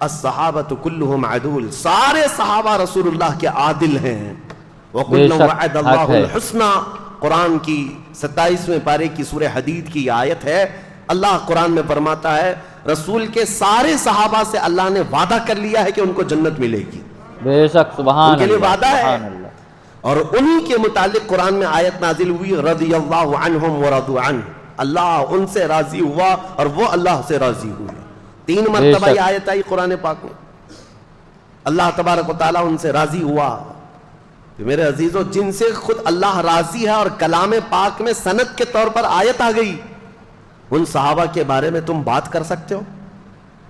الصحابۃ کلہم عدول، سارے صحابہ رسول اللہ کے عادل ہیں. بے وَكُلًّا شک وَعَدَ حق اللَّهُ ہے. الْحُسْنَى، قرآن کی 27ویں پارے کی سورہ حدید کی آیت ہے. اللہ قرآن میں فرماتا ہے رسول کے سارے صحابہ سے اللہ نے وعدہ کر لیا ہے کہ ان کو جنت ملے گی، بے شک سبحان ان کے لیے اللہ وعدہ ہے. سبحان اللہ. اور انہی کے متعلق قرآن میں آیت نازل ہوئی رضی اللہ عنہم ورضوا عنہ، اللہ ان سے راضی ہوا اور وہ اللہ سے راضی ہوئے. 3 مرتبہ شک. یہ آیت آئی قرآن پاک میں، اللہ تبارک و تعالیٰ ان سے راضی ہوا. تو میرے عزیزو، جن سے خود اللہ راضی ہے اور کلام پاک میں سند کے طور پر آیت آ گئی، ان صحابہ کے بارے میں تم بات کر سکتے ہو؟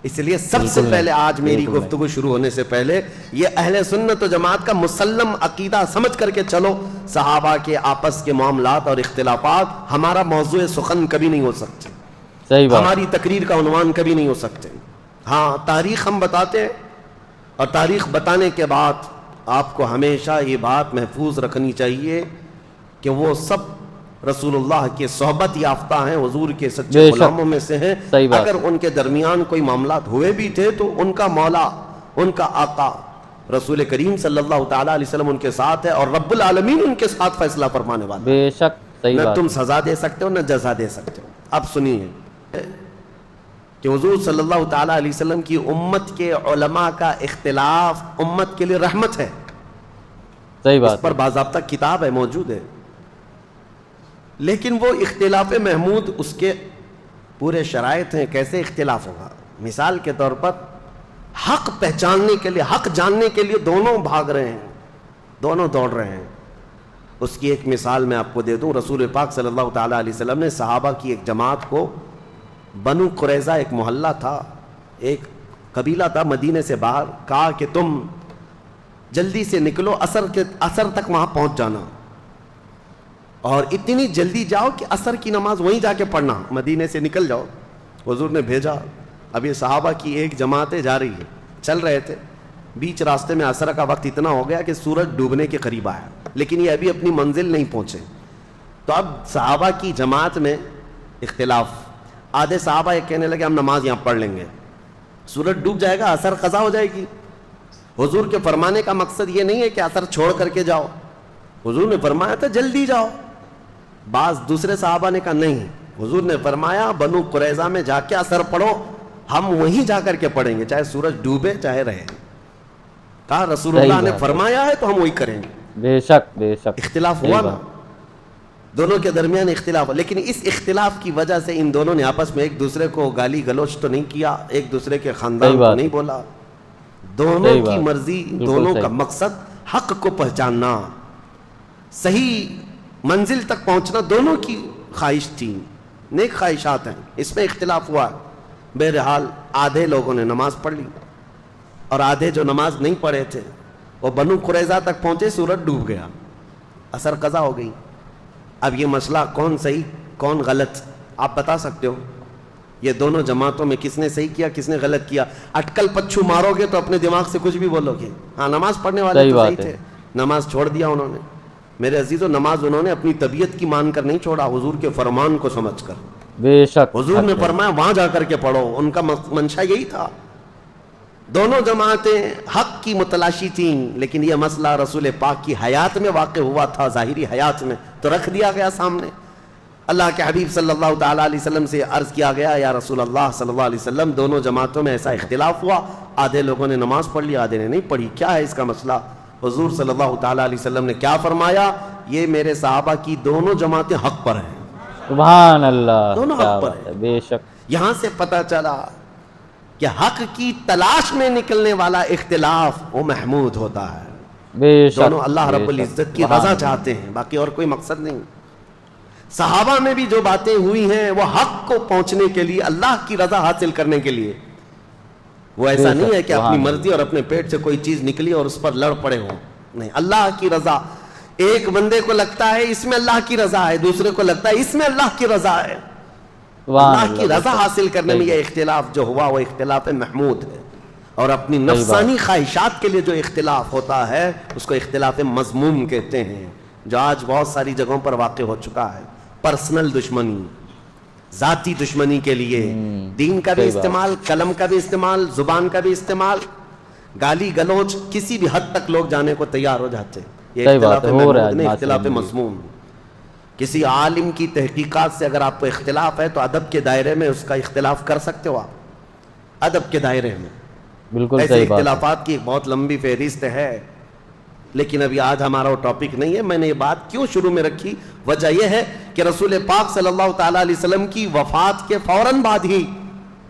اس لیے سب سے بالکل پہلے نہیں، آج میری بالکل گفتگو شروع ہونے سے پہلے یہ اہل سنت و جماعت کا مسلم عقیدہ سمجھ کر کے چلو، صحابہ کے آپس کے معاملات اور اختلافات ہمارا موضوع سخن کبھی نہیں ہو سکتے، صحیح بات. ہماری تقریر کا عنوان کبھی نہیں ہو سکتے. ہاں تاریخ ہم بتاتے ہیں، اور تاریخ بتانے کے بعد آپ کو ہمیشہ یہ بات محفوظ رکھنی چاہیے کہ وہ سب رسول اللہ کے صحبت یافتہ ہیں، حضور کے سچے بے شک. غلاموں میں سے ہیں. صحیح بات. اگر ان کے درمیان کوئی معاملات ہوئے بھی تھے تو ان کا مولا، ان کا آقا رسول کریم صلی اللہ تعالیٰ علیہ وسلم ان کے ساتھ ہے، اور رب العالمین ان کے ساتھ فیصلہ فرمانے والا ہے. بے شک صحیح نہ بات. تم سزا دے سکتے ہو نہ جزا دے سکتے ہو. اب سنیے کہ حضور صلی اللہ تعالیٰ علیہ وسلم کی امت کے علماء کا اختلاف امت کے لیے رحمت ہے. صحیح اس بات. پر باضابطہ کتاب ہے، موجود ہے. لیکن وہ اختلاف محمود اس کے پورے شرائط ہیں. کیسے اختلاف ہوگا؟ مثال کے طور پر حق پہچاننے کے لیے، حق جاننے کے لیے دونوں بھاگ رہے ہیں، دونوں دوڑ رہے ہیں. اس کی ایک مثال میں آپ کو دے دوں. رسول پاک صلی اللہ تعالیٰ علیہ وسلم نے صحابہ کی ایک جماعت کو، بنو قریظہ ایک محلہ تھا، ایک قبیلہ تھا مدینے سے باہر، کہا کہ تم جلدی سے نکلو، عصر تک وہاں پہنچ جانا، اور اتنی جلدی جاؤ کہ عصر کی نماز وہیں جا کے پڑھنا، مدینے سے نکل جاؤ. حضور نے بھیجا. اب یہ صحابہ کی ایک جماعتیں جا رہی ہے، چل رہے تھے، بیچ راستے میں عصر کا وقت اتنا ہو گیا کہ سورج ڈوبنے کے قریب آیا، لیکن یہ ابھی اپنی منزل نہیں پہنچے. تو اب صحابہ کی جماعت میں اختلاف. آدھے صحابہ یہ کہنے لگے ہم نماز یہاں پڑھ لیں گے، سورج ڈوب جائے گا، عصر قضا ہو جائے گی. حضور کے فرمانے کا مقصد یہ نہیں ہے کہ عصر چھوڑ کر کے جاؤ، حضور نے فرمایا تھا جلدی جاؤ. بعض دوسرے صحابہ نے کہا نہیں، حضور نے فرمایا بنو قریظہ میں جا کے عصر پڑھو، ہم وہیں جا کر کے پڑھیں گے، چاہے سورج ڈوبے چاہے رہے. کہا رسول اللہ نے فرمایا ہے تو ہم وہی کریں گے. بے شک بے شک. اختلاف ہوا نا، دونوں کے درمیان اختلاف. لیکن اس اختلاف کی وجہ سے ان دونوں نے آپس میں ایک دوسرے کو گالی گلوچ تو نہیں کیا، ایک دوسرے کے خاندان کو نہیں بولا. دونوں کی مرضی، دونوں کا مقصد حق کو پہچاننا، صحیح منزل تک پہنچنا، دونوں کی خواہش تھی، نیک خواہشات ہیں. اس میں اختلاف ہوا. بہرحال آدھے لوگوں نے نماز پڑھ لی، اور آدھے جو نماز نہیں پڑھے تھے وہ بنو قریظہ تک پہنچے، سورج ڈوب گیا، عصر قضا ہو گئی. اب یہ مسئلہ کون صحیح کون غلط آپ بتا سکتے ہو؟ یہ دونوں جماعتوں میں کس نے صحیح کیا کس نے غلط کیا؟ اٹکل پچھو مارو گے تو اپنے دماغ سے کچھ بھی بولو گے. ہاں نماز پڑھنے والے تو صحیح تھے، نماز چھوڑ دیا انہوں نے. میرے عزیزو، نماز انہوں نے اپنی طبیعت کی مان کر نہیں چھوڑا، حضور کے فرمان کو سمجھ کر. بے شک. حضور نے فرمایا وہاں جا کر کے پڑھو، ان کا منشا یہی تھا. دونوں جماعتیں حق کی متلاشی تھیں، لیکن یہ مسئلہ رسول پاک کی حیات میں واقع ہوا تھا، ظاہری حیات میں، تو رکھ دیا گیا سامنے. اللہ کے حبیب صلی اللہ تعالیٰ علیہ وسلم سے عرض کیا گیا یا رسول اللہ صلی اللہ علیہ وسلم، دونوں جماعتوں میں ایسا اختلاف ہوا، آدھے لوگوں نے نماز پڑھ لی آدھے نے نہیں پڑھی، کیا ہے اس کا مسئلہ؟ حضور صلی اللہ تعالیٰ علیہ وسلم نے کیا فرمایا؟ یہ میرے صحابہ کی دونوں جماعتیں حق پر ہیں. سبحان اللہ. دونوں حق پر ہیں. بے شک. یہاں سے پتہ چلا کہ حق کی تلاش میں نکلنے والا اختلاف وہ محمود ہوتا ہے. بے شک. دونوں اللہ رب العزت کی رضا چاہتے ہیں، باقی اور کوئی مقصد نہیں. صحابہ میں بھی جو باتیں ہوئی ہیں وہ حق کو پہنچنے کے لیے، اللہ کی رضا حاصل کرنے کے لیے. وہ ایسا نہیں ہے کہ اپنی مرضی اور اپنے پیٹ سے کوئی چیز نکلی اور اس پر لڑ پڑے ہوں. نہیں، اللہ کی رضا. ایک بندے کو لگتا ہے اس میں اللہ کی رضا ہے، دوسرے کو لگتا ہے اس میں اللہ کی رضا ہے. اللہ کی رضا حاصل کرنے میں یہ اختلاف جو ہوا وہ اختلاف محمود ہے. اور اپنی نفسانی خواہشات کے لیے جو اختلاف ہوتا ہے اس کو اختلاف مذموم کہتے ہیں، جو آج بہت ساری جگہوں پر واقع ہو چکا ہے. پرسنل دشمنی، ذاتی دشمنی کے لیے دین کا بھی استعمال, قلم کا بھی استعمال, زبان کا بھی استعمال, گالی گلوچ, کسی بھی حد تک لوگ جانے کو تیار ہو جاتے ہیں. یہ اختلاف محمود نہیں, اختلاف مذموم. کسی عالم کی تحقیقات سے اگر آپ کو اختلاف ہے تو ادب کے دائرے میں اس کا اختلاف کر سکتے ہو آپ, ادب کے دائرے میں. بالکل ایسے اختلافات کی ایک بہت لمبی فہرست ہے, لیکن ابھی آج ہمارا وہ ٹاپک نہیں ہے. میں نے یہ بات کیوں شروع میں رکھی, وجہ یہ ہے کہ رسول پاک صلی اللہ تعالیٰ علیہ وسلم کی وفات کے فوراً بعد ہی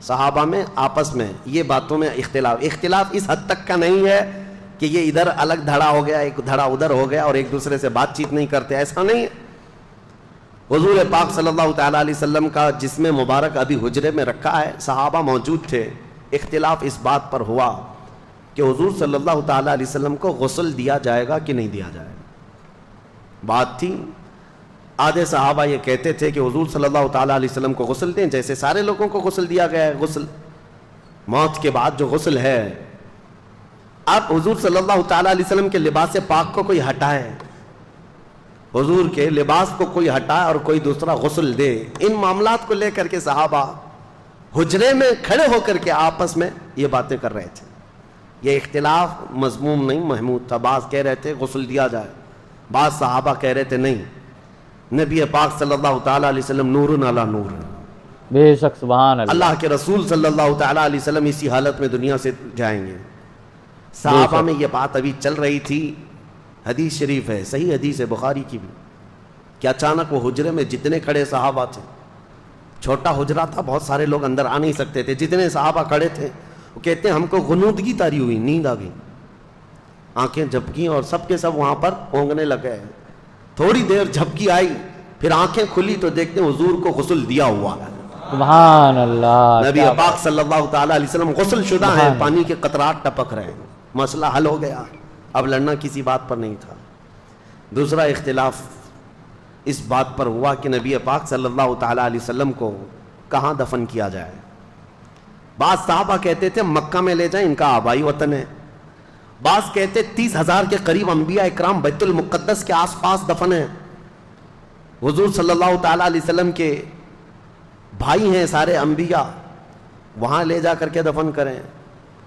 صحابہ میں آپس میں یہ باتوں میں اختلاف اس حد تک کا نہیں ہے کہ یہ ادھر الگ دھڑا ہو گیا, ایک دھڑا ادھر ہو گیا اور ایک دوسرے سے بات چیت نہیں کرتے, ایسا نہیں ہے. حضور پاک صلی اللہ تعالیٰ علیہ وسلم کا جسم مبارک ابھی حجرے میں رکھا ہے, صحابہ موجود تھے. اختلاف اس بات پر ہوا کہ حضور صلی اللہ تعالیٰ علیہ وسلم کو غسل دیا جائے گا کہ نہیں دیا جائے گا. بات تھی, آدھے صحابہ یہ کہتے تھے کہ حضور صلی اللہ تعالیٰ علیہ وسلم کو غسل دیں جیسے سارے لوگوں کو غسل دیا گیا ہے, غسل موت کے بعد جو غسل ہے. اب حضور صلی اللہ تعالیٰ علیہ وسلم کے لباس پاک کو کوئی ہٹائے, حضور کے لباس کو کوئی ہٹائے اور کوئی دوسرا غسل دے, ان معاملات کو لے کر کے صحابہ حجرے میں کھڑے ہو کر کے آپس میں یہ باتیں کر رہے تھے. یہ اختلاف مذموم نہیں, محمود تھا. بعض کہہ رہے تھے غسل دیا جائے, بعض صحابہ کہہ رہے تھے نہیں, نبی پاک صلی اللہ تعالیٰ علیہ وسلم نور علی نور, بے شک, سبحان اللہ. اللہ کے رسول صلی اللہ تعالیٰ علیہ وسلم اسی حالت میں دنیا سے جائیں گے. صحابہ میں یہ بات ابھی چل رہی تھی. حدیث شریف ہے, صحیح حدیث ہے بخاری کی بھی, کہ اچانک وہ حجرے میں جتنے کھڑے صحابہ تھے, چھوٹا حجرہ تھا, بہت سارے لوگ اندر آ نہیں سکتے تھے, جتنے صحابہ کھڑے تھے وہ کہتے ہیں ہم کو غنودگی طاری ہوئی, نیند آ گئی, آنکھیں جھپکیں اور سب کے سب وہاں پر اونگنے لگے. تھوڑی دیر جھپکی آئی, پھر آنکھیں کھلی تو دیکھتے ہیں حضور کو غسل دیا ہوا ہے. سبحان اللہ. نبی پاک صلی اللہ تعالیٰ علیہ وسلم غسل شدہ ہیں, پانی کے قطرات ٹپک رہے ہیں, مسئلہ حل ہو گیا, اب لڑنا کسی بات پر نہیں تھا. دوسرا اختلاف اس بات پر ہوا کہ نبی پاک صلی اللہ تعالیٰ علیہ وسلم کو کہاں دفن کیا جائے. بعض صحابہ کہتے تھے مکہ میں لے جائیں, ان کا آبائی وطن ہے. بعض کہتے 30,000 کے قریب انبیاء اکرام بیت المقدس کے آس پاس دفن ہیں, حضور صلی اللہ تعالیٰ علیہ وسلم کے بھائی ہیں سارے انبیاء, وہاں لے جا کر کے دفن کریں.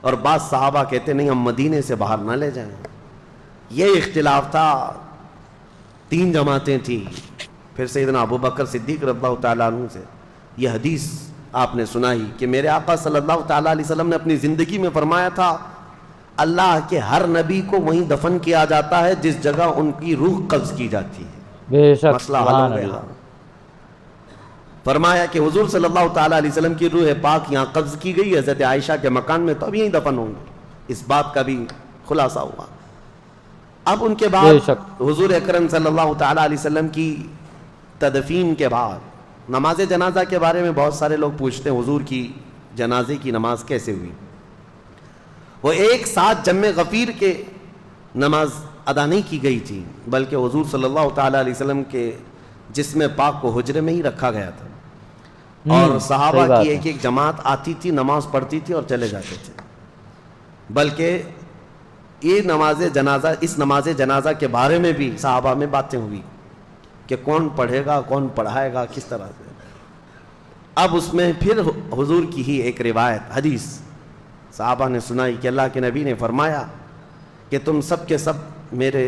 اور بعض صحابہ کہتے نہیں, ہم مدینے سے باہر نہ لے جائیں. یہ اختلاف تھا. 3 جماعتیں تھیں. پھر سیدنا ابو بکر صدیق رضی اللہ تعالیٰ عنہ سے یہ حدیث آپ نے سنائی کہ میرے آقا صلی اللہ تعالیٰ علیہ وسلم نے اپنی زندگی میں فرمایا تھا اللہ کے ہر نبی کو وہیں دفن کیا جاتا ہے جس جگہ ان کی روح قبض کی جاتی ہے. بے شک, مسئلہ حل ہو گیا. فرمایا کہ حضور صلی اللہ تعالیٰ علیہ وسلم کی روح پاک یہاں قبض کی گئی, حضرت عائشہ کے مکان میں, تو اب یہیں دفن ہوں گے. اس بات کا بھی خلاصہ ہوا. اب ان کے بعد حضور اکرم صلی اللہ تعالیٰ علیہ وسلم کی تدفین کے بعد نماز جنازہ کے بارے میں بہت سارے لوگ پوچھتے ہیں حضور کی جنازے کی نماز کیسے ہوئی. وہ ایک ساتھ جمع غفیر کے نماز ادا نہیں کی گئی تھی, بلکہ حضور صلی اللہ تعالیٰ علیہ وسلم کے جسم پاک کو حجرے میں ہی رکھا گیا تھا, اور صحابہ کی ایک ایک جماعت آتی تھی, نماز پڑھتی تھی اور چلے جاتے تھے. بلکہ یہ نماز جنازہ, اس نماز جنازہ کے بارے میں بھی صحابہ میں باتیں ہوئی کہ کون پڑھے گا, کون پڑھائے گا, کس طرح سے. اب اس میں پھر حضور کی ہی ایک روایت حدیث صحابہ نے سنائی کہ اللہ کے نبی نے فرمایا کہ تم سب کے سب میرے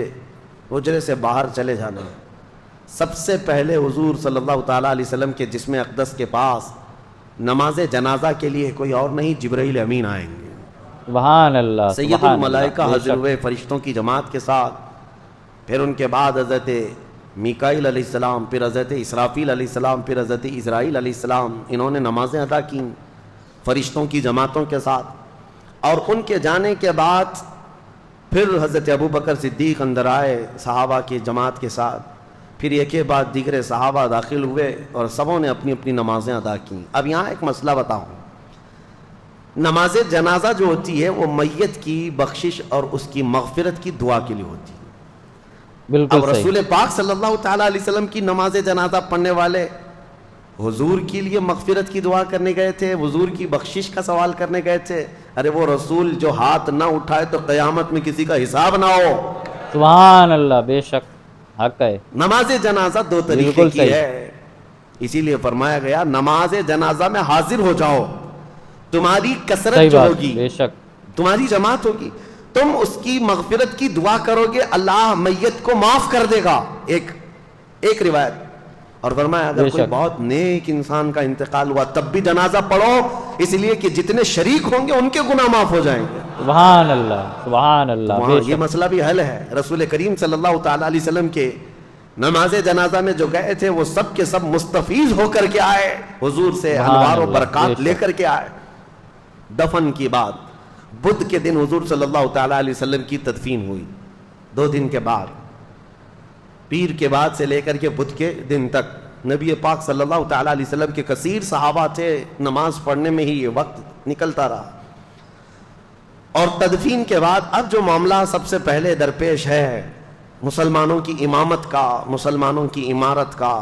حجرے سے باہر چلے جانا. سب سے پہلے حضور صلی اللہ تعالیٰ علیہ وسلم کے جسم اقدس کے پاس نماز جنازہ کے لیے کوئی اور نہیں, جبرائیل امین آئیں گے. سبحان اللہ. سید الملائکہ حاضر ہوئے فرشتوں کی جماعت کے ساتھ. پھر ان کے بعد حضرت میکائیل علیہ السلام, پھر حضرت اسرافیل علیہ السلام, پھر حضرت اسرائیل علیہ السلام, انہوں نے نمازیں ادا کیں فرشتوں کی جماعتوں کے ساتھ. اور ان کے جانے کے بعد پھر حضرت ابو بکر صدیق اندر آئے صحابہ کی جماعت کے ساتھ. پھر ایک کے بعد دیگر صحابہ داخل ہوئے اور سبوں نے اپنی اپنی نمازیں ادا کیں. اب یہاں ایک مسئلہ بتاؤں, نماز جنازہ جو ہوتی ہے وہ میت کی بخشش اور اس کی مغفرت کی دعا کے لیے ہوتی ہے. بالکل اب رسول پاک صلی اللہ تعالیٰ علیہ وسلم کی نماز جنازہ پڑھنے والے حضور کے لیے مغفرت کی دعا کرنے گئے تھے, حضور کی بخشش کا سوال کرنے گئے تھے. ارے وہ رسول جو ہاتھ نہ اٹھائے تو قیامت میں کسی کا حساب نہ ہو. سبحان اللہ. بے شک, حق ہے. نماز جنازہ 2 طریقے کی ہے. اسی لیے فرمایا گیا نماز جنازہ میں حاضر ہو جاؤ, تمہاری کثرت صحیح جو بات, ہوگی, بے شک, تمہاری جماعت ہوگی, تم اس کی مغفرت کی دعا کرو گے, اللہ میت کو معاف کر دے گا. ایک روایت. اور فرمایا اگر کوئی بہت نیک انسان کا انتقال ہوا تب بھی جنازہ پڑھو, اس لیے کہ جتنے شریک ہوں گے ان کے گناہ معاف ہو جائیں گے. سبحان اللہ, سبحان اللہ, وہاں بے یہ شک, مسئلہ بھی حل ہے. رسول کریم صلی اللہ تعالی علیہ وسلم کے نماز جنازہ میں جو گئے تھے وہ سب کے سب مستفیض ہو کر کے آئے, حضور سے انوار و برکات لے کر کے آئے. دفن کی بات, بدھ کے دن حضور صلی اللہ تعالی علیہ وسلم کی تدفین ہوئی. 2 دن کے بعد, پیر کے بعد سے لے کر کے بدھ کے دن تک نبی پاک صلی اللہ تعالی علیہ وسلم کے کثیر صحابہ تھے, نماز پڑھنے میں ہی یہ وقت نکلتا رہا. اور تدفین کے بعد اب جو معاملہ سب سے پہلے درپیش ہے مسلمانوں کی امامت کا, مسلمانوں کی عمارت کا.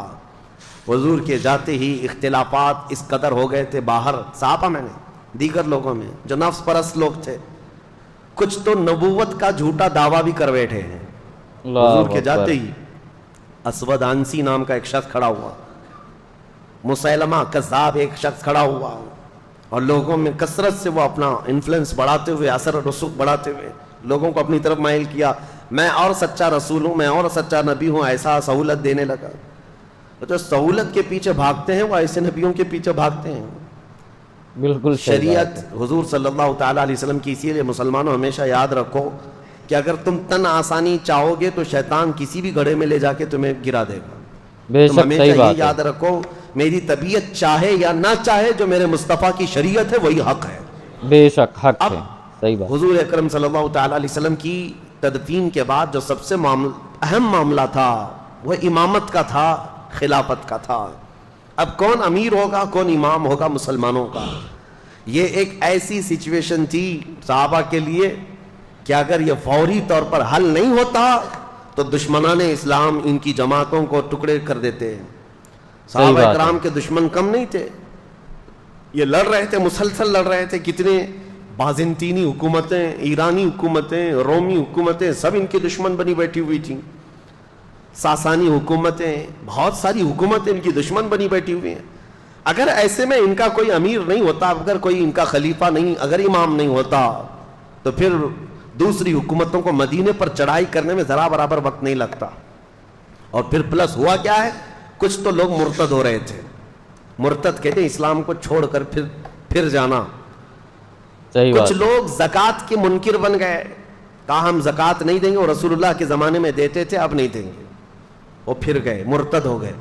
حضور کے جاتے ہی اختلافات اس قدر ہو گئے تھے باہر صحابہ میں نے, دیگر لوگوں میں جو نفس پرست لوگ تھے, کچھ تو نبوت کا جھوٹا دعویٰ بھی کر بیٹھے ہیں. حضور کے جاتے ہی اسود عنسی نام کا ایک شخص کھڑا ہوا, مسیلمہ کذاب ایک شخص کھڑا ہوا, اور لوگوں میں کثرت سے وہ اپنا انفلوئنس بڑھاتے ہوئے, اثر و رسوخ بڑھاتے ہوئے لوگوں کو اپنی طرف مائل کیا. میں اور سچا رسول ہوں, میں اور سچا نبی ہوں, ایسا سہولت دینے لگا. جو سہولت کے پیچھے بھاگتے ہیں وہ ایسے نبیوں کے پیچھے بھاگتے ہیں. بالکل شریعت حضور صلی اللہ تعالی علیہ وسلم کی, اسی لیے مسلمانوں ہمیشہ یاد رکھو کہ اگر تم تن آسانی چاہو گے تو شیطان کسی بھی گڑھے میں لے جا کے تمہیں گرا دے گا. تم ہمیشہ یہ یاد رکھو میری طبیعت چاہے یا نہ چاہے جو میرے مصطفیٰ کی شریعت ہے وہی حق ہے. بے شک حق ہے, صحیح بات. حضور اکرم صلی اللہ تعالی علیہ وسلم کی تدفین کے بعد جو سب سے اہم معاملہ تھا وہ امامت کا تھا, خلافت کا تھا. اب کون امیر ہوگا, کون امام ہوگا مسلمانوں کا, یہ ایک ایسی سچویشن تھی صحابہ کے لیے کہ اگر یہ فوری طور پر حل نہیں ہوتا تو دشمنان اسلام ان کی جماعتوں کو ٹکڑے کر دیتے. صحابہ اکرام کے دشمن کم نہیں تھے, یہ لڑ رہے تھے, مسلسل لڑ رہے تھے. کتنے بازنطینی حکومتیں, ایرانی حکومتیں, رومی حکومتیں سب ان کے دشمن بنی بیٹھی ہوئی تھیں. ساسانی حکومتیں, بہت ساری حکومتیں ان کی دشمن بنی بیٹھی ہوئی ہیں. اگر ایسے میں ان کا کوئی امیر نہیں ہوتا, اگر کوئی ان کا خلیفہ نہیں, اگر امام نہیں ہوتا, تو پھر دوسری حکومتوں کو مدینے پر چڑھائی کرنے میں ذرا برابر وقت نہیں لگتا. اور پھر پلس ہوا کیا ہے, کچھ تو لوگ مرتد ہو رہے تھے. مرتد کہتے ہیں اسلام کو چھوڑ کر پھر جانا. کچھ لوگ زکوٰۃ کے منکر بن گئے, کہا ہم زکوٰۃ نہیں دیں گے, اور رسول اللہ کے زمانے میں دیتے تھے اب نہیں دیں گے, وہ پھر گئے, مرتد ہو گئے.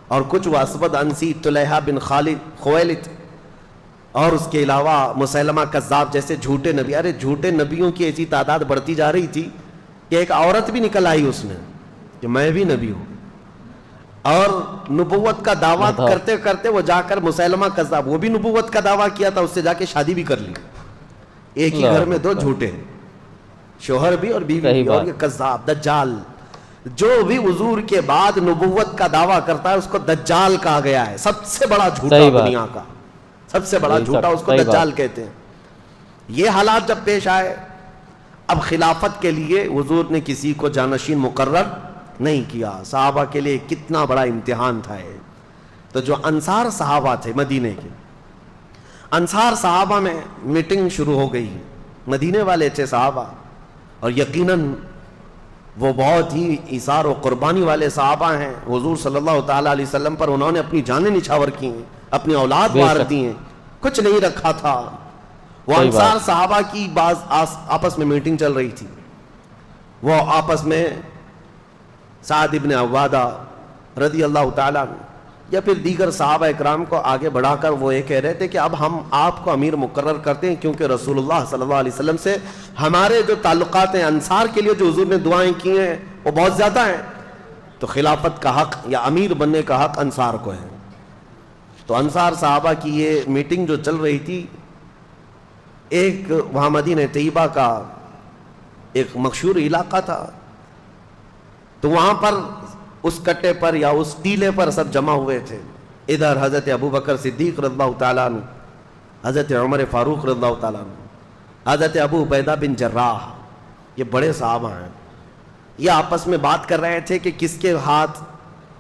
اور کچھ وہ اسود عنسی, طلحہ بن خویلد, اور اس کے علاوہ مسیلمہ کذاب جیسے جھوٹے نبی. ارے جھوٹے نبیوں کی ایسی تعداد بڑھتی جا رہی تھی کہ ایک عورت بھی نکل آئی اس میں کہ میں بھی نبی ہوں, اور نبوت کا دعویٰ کرتے کرتے وہ جا کر مسیلمہ کذاب, وہ بھی نبوت کا دعویٰ کیا تھا, اس سے جا کے شادی بھی کر لی. ایک ہی گھر میں 2 جھوٹے, شوہر بھی اور بیوی بھی. اور یہ کذاب دجال, جو بھی حضور کے بعد نبوت کا دعویٰ کرتا ہے اس کو دجال کہا گیا ہے. سب سے بڑا جھوٹا دنیا کا, سب سے بڑا جھوٹا اس کو دجال کہتے ہیں. یہ حالات جب پیش آئے, اب خلافت کے لیے حضور نے کسی کو جانشین مقرر نہیں کیا. صحابہ کے لیے کتنا بڑا امتحان تھا یہ. تو جو انصار صحابہ تھے مدینے کے, انصار صحابہ میں میٹنگ شروع ہو گئی. مدینے والے تھے صحابہ, اور یقیناً وہ بہت ہی ایثار و قربانی والے صحابہ ہیں. حضور صلی اللہ تعالی علیہ وسلم پر انہوں نے اپنی جانیں نچھاور کی ہیں, اپنی اولاد مار دی ہیں, کچھ نہیں رکھا تھا. وہ انصار صحابہ کی بعض آپس میں میٹنگ چل رہی تھی. وہ آپس میں سعد ابن عبادہ رضی اللہ تعالیٰ یا پھر دیگر صحابہ اکرام کو آگے بڑھا کر وہ یہ کہہ رہے تھے کہ اب ہم آپ کو امیر مقرر کرتے ہیں, کیونکہ رسول اللہ صلی اللہ علیہ وسلم سے ہمارے جو تعلقات ہیں, انصار کے لیے جو حضور نے دعائیں کی ہیں وہ بہت زیادہ ہیں, تو خلافت کا حق یا امیر بننے کا حق انصار کو ہے. تو انصار صحابہ کی یہ میٹنگ جو چل رہی تھی, ایک وہاں مدینہ طیبہ کا ایک مشہور علاقہ تھا, تو وہاں پر اس کٹے پر یا اس ٹیلے پر سب جمع ہوئے تھے. ادھر حضرت ابو بکر صدیق رضی اللہ تعالیٰ عنہ, حضرت عمر فاروق رضی اللہ تعالیٰ عنہ, حضرت ابو عبیدہ بن جراح, یہ بڑے صحابہ ہیں. یہ آپس میں بات کر رہے تھے کہ کس کے ہاتھ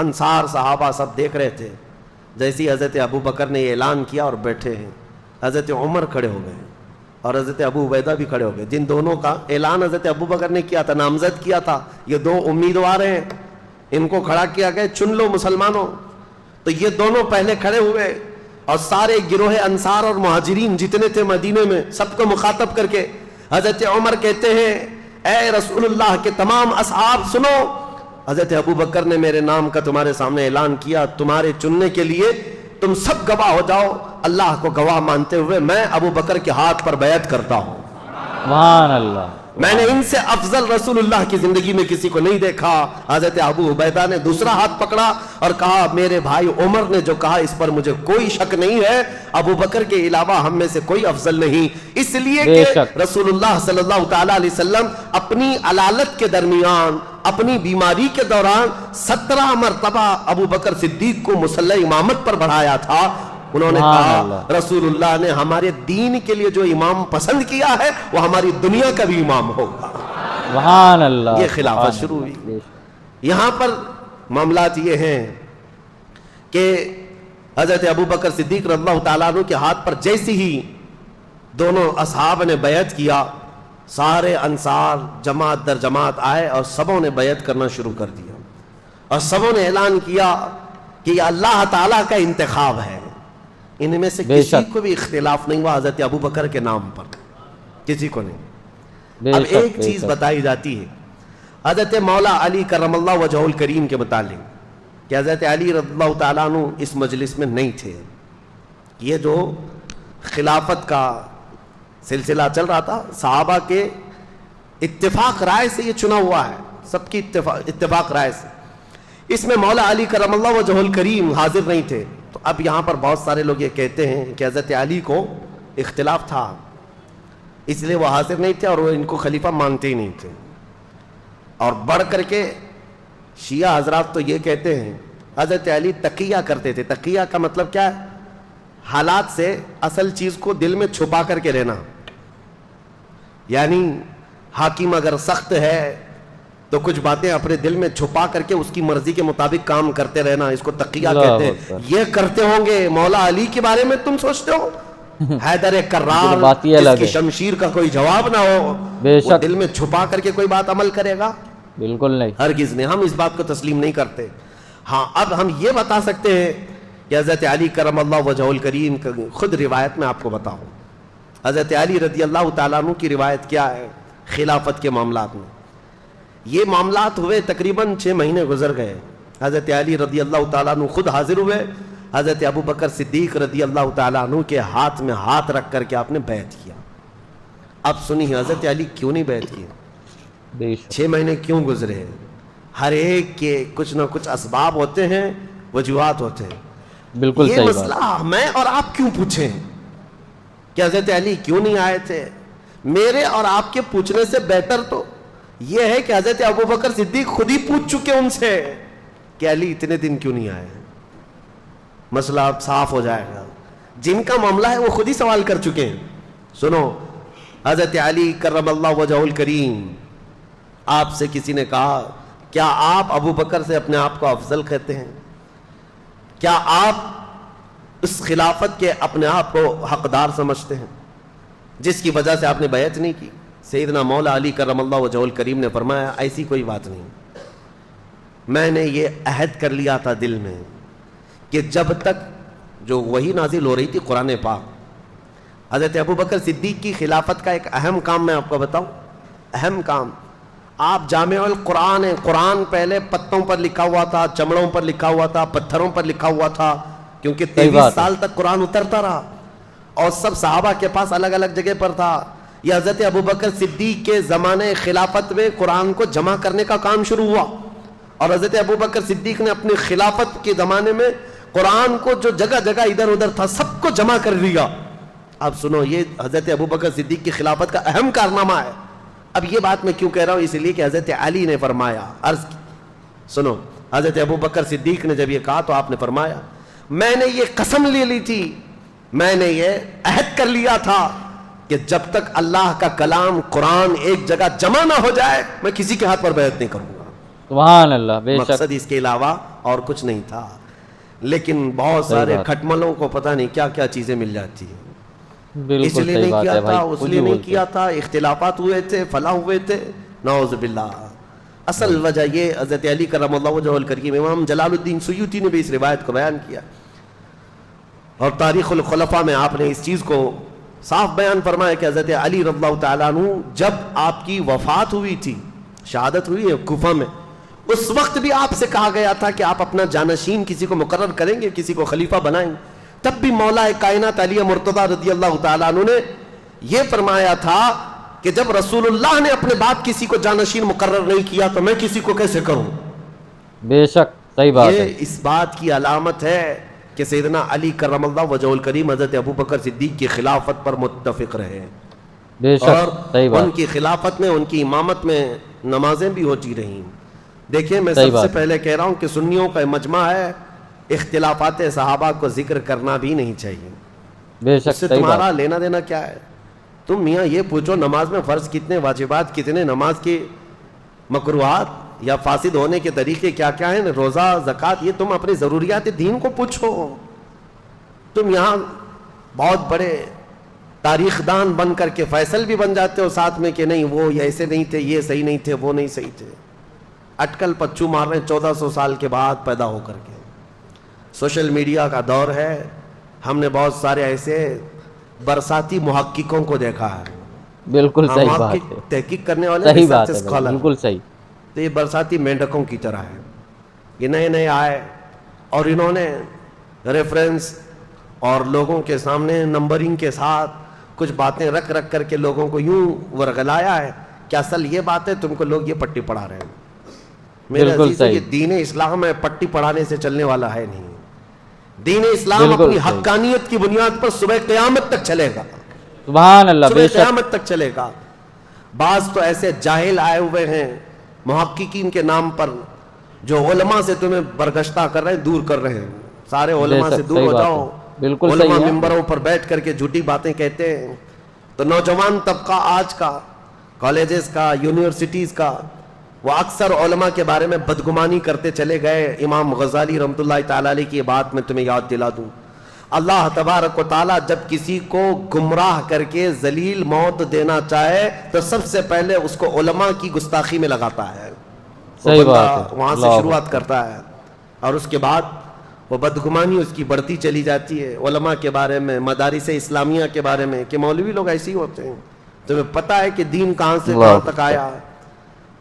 انصار صحابہ سب دیکھ رہے تھے. جیسے ہی حضرت ابو بکر نے یہ اعلان کیا اور بیٹھے ہیں, حضرت عمر کھڑے ہو گئے اور حضرت ابو عبیدہ بھی کھڑے ہو گئے, جن دونوں کا اعلان حضرت ابو بکر نے کیا تھا, نامزد کیا تھا. یہ دو امیدوار ہیں, ان کو کھڑا کیا گیا, چن لو مسلمانوں. تو یہ دونوں پہلے کھڑے ہوئے اور سارے گروہ انصار اور مہاجرین جتنے تھے مدینے میں سب کو مخاطب کر کے حضرت عمر کہتے ہیں, اے رسول اللہ کے تمام اصحاب سنو, حضرت ابو بکر نے میرے نام کا تمہارے سامنے اعلان کیا, تمہارے چننے کے لیے تم سب گواہ ہو جاؤ. اللہ کو گواہ مانتے ہوئے میں ابو بکر کے ہاتھ پر بیعت کرتا ہوں. سبحان اللہ. میں نے ان سے افضل رسول اللہ کی زندگی میں کسی کو نہیں دیکھا. حضرت ابو عبیدہ نے دوسرا ہاتھ پکڑا اور کہا, میرے بھائی عمر نے جو کہا اس پر مجھے کوئی شک نہیں ہے, ابو بکر کے علاوہ ہم میں سے کوئی افضل نہیں. اس لیے کہ رسول اللہ صلی اللہ تعالی علیہ وسلم اپنی علالت کے درمیان, اپنی بیماری کے دوران 17 مرتبہ ابو بکر صدیق کو مصلی امامت پر بڑھایا تھا. انہوں نے کہا رسول اللہ نے ہمارے دین کے لیے جو امام پسند کیا ہے وہ ہماری دنیا کا بھی امام ہوگا. سبحان اللہ. یہ خلافت شروع ہوئی. یہاں پر معاملات یہ ہیں کہ حضرت ابو بکر صدیق رضی اللہ تعالیٰ عنہ کے ہاتھ پر جیسی ہی دونوں اصحاب نے بیعت کیا, سارے انصار جماعت در جماعت آئے اور سبوں نے بیعت کرنا شروع کر دیا اور سبوں نے اعلان کیا کہ یہ اللہ تعالیٰ کا انتخاب ہے. ان میں سے کسی کو بھی اختلاف نہیں ہوا حضرت ابو بکر کے نام پر, کسی کو نہیں. اب ایک چیز بتائی جاتی ہے حضرت مولا علی کرم اللہ وجہہ الکریم کے متعلق کہ حضرت علی رضی اللہ تعالیٰ عنہ اس مجلس میں نہیں تھے. یہ جو خلافت کا سلسلہ چل رہا تھا صحابہ کے اتفاق رائے سے یہ چنا ہوا ہے, سب کی اتفاق رائے سے. اس میں مولا علی کرم اللہ وجہہ الکریم حاضر نہیں تھے. تو اب یہاں پر بہت سارے لوگ یہ کہتے ہیں کہ حضرت علی کو اختلاف تھا اس لیے وہ حاضر نہیں تھے اور وہ ان کو خلیفہ مانتے ہی نہیں تھے. اور بڑھ کر کے شیعہ حضرات تو یہ کہتے ہیں حضرت علی تقیہ کرتے تھے. تقیہ کا مطلب کیا ہے؟ حالات سے اصل چیز کو دل میں چھپا کر کے رہنا. یعنی حاکم اگر سخت ہے تو کچھ باتیں اپنے دل میں چھپا کر کے اس کی مرضی کے مطابق کام کرتے رہنا, اس کو تقیہ کہتے ہیں. یہ کرتے ہوں گے مولا علی کے بارے میں تم سوچتے ہو؟ حیدر کرار جس کی شمشیر کا کوئی جواب نہ ہو, وہ دل میں چھپا کر کے کوئی بات عمل کرے گا؟ بالکل نہیں, ہرگز نہیں. ہم اس بات کو تسلیم نہیں کرتے. ہاں اب ہم یہ بتا سکتے ہیں کہ حضرت علی کرم اللہ وجہہ الکریم خود روایت میں آپ کو بتاؤں, حضرت علی رضی اللہ تعالیٰ عنہ کی روایت کیا ہے خلافت کے معاملات میں. یہ معاملات ہوئے تقریباً 6 مہینے گزر گئے. حضرت علی رضی اللہ تعالیٰ عنہ خود حاضر ہوئے, حضرت ابو بکر صدیق رضی اللہ تعالیٰ عنہ کے ہاتھ میں ہاتھ رکھ کر کے آپ نے بیعت کیا. اب سنیے حضرت علی کیوں نہیں بیعت کی, 6 مہینے کیوں گزرے؟ ہر ایک کے کچھ نہ کچھ اسباب ہوتے ہیں, وجوہات ہوتے ہیں. بالکل یہ مسئلہ میں اور آپ کیوں پوچھیں کہ حضرت علی کیوں نہیں آئے تھے؟ میرے اور آپ کے پوچھنے سے بہتر تو یہ ہے کہ حضرت ابو بکر صدیق خود ہی پوچھ چکے ان سے کہ علی اتنے دن کیوں نہیں آئے. مسئلہ اب صاف ہو جائے گا. جن کا معاملہ ہے وہ خود ہی سوال کر چکے ہیں. سنو, حضرت علی کرم اللہ وجہہ الکریم, آپ سے کسی نے کہا کیا آپ ابو بکر سے اپنے آپ کو افضل کہتے ہیں؟ کیا آپ اس خلافت کے اپنے آپ کو حقدار سمجھتے ہیں جس کی وجہ سے آپ نے بیعت نہیں کی؟ سیدنا مولا علی کرم اللہ وجہہ الکریم نے فرمایا ایسی کوئی بات نہیں. میں نے یہ عہد کر لیا تھا دل میں کہ جب تک جو وحی نازل ہو رہی تھی قرآن پاک, حضرت ابو بکر صدیق کی خلافت کا ایک اہم کام میں آپ کو بتاؤں, اہم کام, آپ جامع القرآن ہیں. قرآن پہلے پتوں پر لکھا ہوا تھا, چمڑوں پر لکھا ہوا تھا, پتھروں پر لکھا ہوا تھا, کیونکہ 23 سال تک قرآن اترتا رہا اور سب صحابہ کے پاس الگ الگ جگہ پر تھا. یہ حضرت ابو بکر صدیق کے زمانے خلافت میں قرآن کو جمع کرنے کا کام شروع ہوا اور حضرت ابو بکر صدیق نے اپنی خلافت کے زمانے میں قرآن کو جو جگہ جگہ ادھر ادھر تھا سب کو جمع کر لیا. اب سنو, یہ حضرت ابو بکر صدیق کی خلافت کا اہم کارنامہ ہے. اب یہ بات میں کیوں کہہ رہا ہوں؟ اس لیے کہ حضرت علی نے فرمایا, عرض سنو, حضرت ابو بکر صدیق نے جب یہ کہا تو آپ نے فرمایا میں نے یہ قسم لے لی تھی, میں نے یہ عہد کر لیا تھا کہ جب تک اللہ کا کلام قرآن ایک جگہ جمع نہ ہو جائے میں کسی کے ہاتھ پر بیعت نہیں کروں گا. سبحان اللہ. مقصد اس کے علاوہ اور کچھ نہیں تھا. لیکن بہت سارے بات. کھٹملوں کو پتہ نہیں کیا کیا چیزیں مل جاتی ہیں. اس بالکل لیے صحیح نہیں بات کیا ہے تھا, بھائی, اس کچھ لیے بھی نہیں بولتے. کیا تھا, اختلافات ہوئے تھے, فلاں ہوئے تھے, نعوذ باللہ. اصل وجہ یہ حضرت علی کرم اللہ وجہہ الکریم, امام جلال الدین سیوطی نے بھی اس روایت کو بیان کیا, اور تاریخ الخلفاء میں آپ نے اس چیز کو صاف بیان فرمایا کہ حضرت علی رضی اللہ تعالیٰ عنہ جب آپ کی وفات ہوئی تھی, شہادت ہوئی ہے کوفہ میں, اس وقت بھی آپ سے کہا گیا تھا کہ آپ اپنا جانشین کسی کو مقرر کریں گے, کسی کو خلیفہ بنائیں گے. تب بھی مولا کائنات علی مرتضیٰ رضی اللہ تعالیٰ عنہ نے یہ فرمایا تھا کہ جب رسول اللہ نے اپنے بعد کسی کو جانشین مقرر نہیں کیا تو میں کسی کو کیسے کروں. بے شک صحیح بات ہے. یہ اس بات کی علامت ہے کہ سیدنا علی کرم اللہ وجہ الکریم حضرت ابو بکر صدیق کی خلافت پر متفق رہے, بے شک اور صحیح بات. ان کی خلافت میں, ان کی امامت میں نمازیں بھی ہوتی رہیں. دیکھیں میں صحیح سب سے بات. پہلے کہہ رہا ہوں کہ سنیوں کا مجمع ہے, اختلافات صحابہ کو ذکر کرنا بھی نہیں چاہیے. بے اس شک سے صحیح بات. تمہارا لینا دینا کیا ہے؟ تم میاں یہ پوچھو نماز میں فرض کتنے, واجبات کتنے, نماز کے مکروہات یا فاسد ہونے کے طریقے کیا کیا ہیں, روزہ, زکوٰۃ, یہ تم اپنی ضروریات دین کو پوچھو. تم یہاں بہت بڑے تاریخ دان بن کر کے فیصل بھی بن جاتے ہو ساتھ میں کہ نہیں وہ ایسے نہیں تھے, یہ صحیح نہیں تھے, وہ نہیں صحیح تھے. اٹکل پچو مار رہے ہیں 1400 سال کے بعد پیدا ہو کر کے. سوشل میڈیا کا دور ہے, ہم نے بہت سارے ایسے برساتی محققوں کو دیکھا ہے. بالکل صحیح بات محقق ہے. تحقیق کرنے والے, صحیح بات ہے research بھائی, scholar. بالکل صحیح. تو یہ برساتی مینڈکوں کی طرح ہے. یہ نئے نئے آئے اور انہوں نے ریفرنس اور لوگوں کے سامنے نمبرنگ کے ساتھ کچھ باتیں رکھ رکھ کر کے لوگوں کو یوں ورگلایا ہے کہ اصل یہ بات ہے, تم کو لوگ یہ پٹی پڑھا رہے ہیں. میرے بالکل عزیزو, صحیح. یہ دین اسلام ہے, پٹی پڑھانے سے چلنے والا ہے نہیں. دین اسلام بالکل اپنی صحیح. حقانیت حقانیت کی بنیاد پر صبح قیامت تک چلے گا, سبحان اللہ. صبح بے شک قیامت تک چلے گا. بعض تو ایسے جاہل آئے ہوئے ہیں محققین کے نام پر جو علماء سے تمہیں برگشتہ کر رہے ہیں, دور کر رہے ہیں. سارے علماء بے سے شک دور صحیح ہو بات جاؤ. ہے. بالکل علماء صحیح ہے. ممبروں پر بیٹھ کر کے جھوٹی باتیں کہتے ہیں. تو نوجوان طبقہ آج کا, کالجز کا, یونیورسٹیز کا, وہ اکثر علماء کے بارے میں بدگمانی کرتے چلے گئے. امام غزالی رحمۃ اللہ تعالیٰ علیہ کی بات میں تمہیں یاد دلا دوں, اللہ تبارک و تعالیٰ جب کسی کو گمراہ کر کے ذلیل موت دینا چاہے تو سب سے پہلے اس کو علماء کی گستاخی میں لگاتا ہے. صحیح بات ہے. وہاں سے شروعات کرتا ہے, اور اس کے بعد وہ بدگمانی اس کی بڑھتی چلی جاتی ہے علماء کے بارے میں, مدارس اسلامیہ کے بارے میں, کہ مولوی لوگ ایسے ہی ہوتے ہیں. تمہیں پتہ ہے کہ دین کہاں سے کہاں تک آیا؟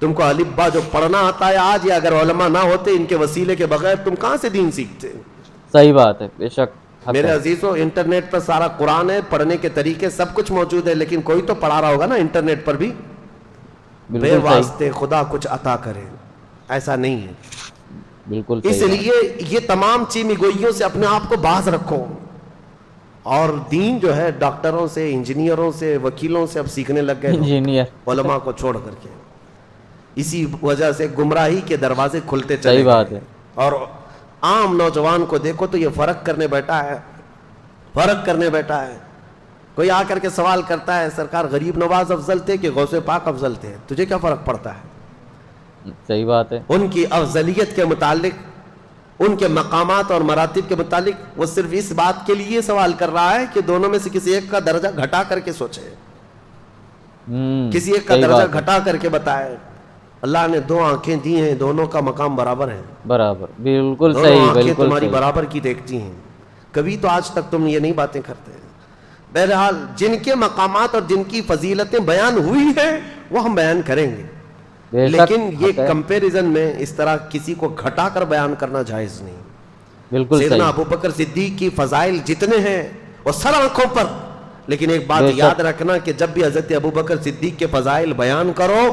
تم کو الف با جو پڑھنا آتا ہے آج, یا اگر علماء نہ ہوتے ان کے وسیلے کے بغیر تم کہاں سے دین سیکھتے؟ صحیح بات ہے. بے شک. میرے عزیزوں, انٹرنیٹ پر سارا قرآن ہے, پڑھنے کے طریقے سب کچھ موجود ہے, لیکن کوئی تو پڑھا رہا ہوگا نا انٹرنیٹ پر بھی. بے بالکل صحیح. واسطے خدا کچھ عطا کرے, ایسا نہیں ہے. بالکل اس صحیح بات. لیے یہ تمام چیمی گوئیوں سے اپنے آپ کو باز رکھو, اور دین جو ہے ڈاکٹروں سے, انجینئروں سے, وکیلوں سے اب سیکھنے لگ گئے انجینئر. علماء کو چھوڑ کر کے. اسی وجہ سے گمراہی کے دروازے کھلتے چلے صحیح بات گئے. ہے. اور عام نوجوان کو دیکھو تو یہ فرق کرنے بیٹھا ہے, فرق کرنے بیٹھا ہے. کوئی آ کر کے سوال کرتا ہے, سرکار غریب نواز افضل تھے کہ غوث پاک افضل تھے؟ تجھے کیا فرق پڑتا ہے؟ صحیح بات ہے. ان کی افضلیت کے متعلق, ان کے مقامات اور مراتب کے متعلق وہ صرف اس بات کے لیے سوال کر رہا ہے کہ دونوں میں سے کسی ایک کا درجہ گھٹا کر کے سوچے, کسی ایک کا درجہ گھٹا کر کے بتائے. اللہ نے 2 آنکھیں دی ہیں, دونوں کا مقام برابر ہے. برابر. بالکل دونوں صحیح. آنکھیں بالکل تمہاری صحیح. برابر کی دیکھتی ہیں. کبھی تو آج تک تم یہ نہیں باتیں کرتے. بہرحال جن کے مقامات اور جن کی فضیلتیں بیان ہوئی ہیں وہ ہم بیان کریں گے, بے شک لیکن یہ حق ہے. کمپیریزن میں اس طرح کسی کو گھٹا کر بیان کرنا جائز نہیں. بالکل سیدنا صحیح. ابو بکر صدیق کی فضائل جتنے ہیں وہ سر آنکھوں پر, لیکن ایک بات بے شک. یاد رکھنا کہ جب بھی حضرت ابو بکر صدیق کے فضائل بیان کرو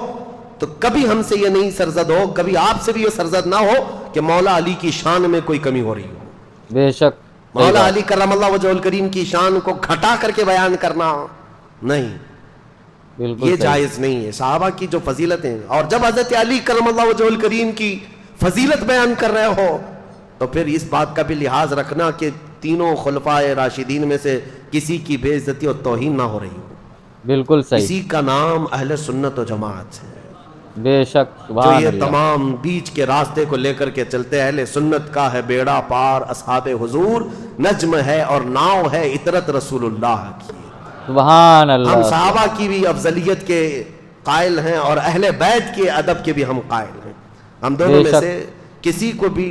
تو کبھی ہم سے یہ نہیں سرزد ہو, کبھی آپ سے بھی یہ سرزد نہ ہو کہ مولا علی کی شان میں کوئی کمی ہو رہی ہو. بے شک. مولا علی کرم اللہ وجہ الکریم کی شان کو گھٹا کر کے بیان کرنا نہیں, بالکل یہ صحیح. جائز نہیں ہے. صحابہ کی جو فضیلتیں, اور جب حضرت علی کرم اللہ وجہ الکریم کی فضیلت بیان کر رہے ہو تو پھر اس بات کا بھی لحاظ رکھنا کہ تینوں خلفائے راشدین میں سے کسی کی بے عزتی اور توہین نہ ہو رہی ہو. بالکل صحیح. اسی کا نام اہل سنت و جماعت ہے. بے شک جو سبحان یہ اللہ. تمام بیچ کے راستے کو لے کر کے چلتے اہل سنت کا ہے بیڑا پار، اصحاب حضور نجم ہے اور ناؤ ہے عطرت رسول اللہ کی. سبحان ہم اللہ. صحابہ کی بھی افضلیت کے قائل ہیں اور اہل بیت کے ادب کے بھی ہم قائل ہیں. ہم دونوں بے میں شک. سے کسی کو بھی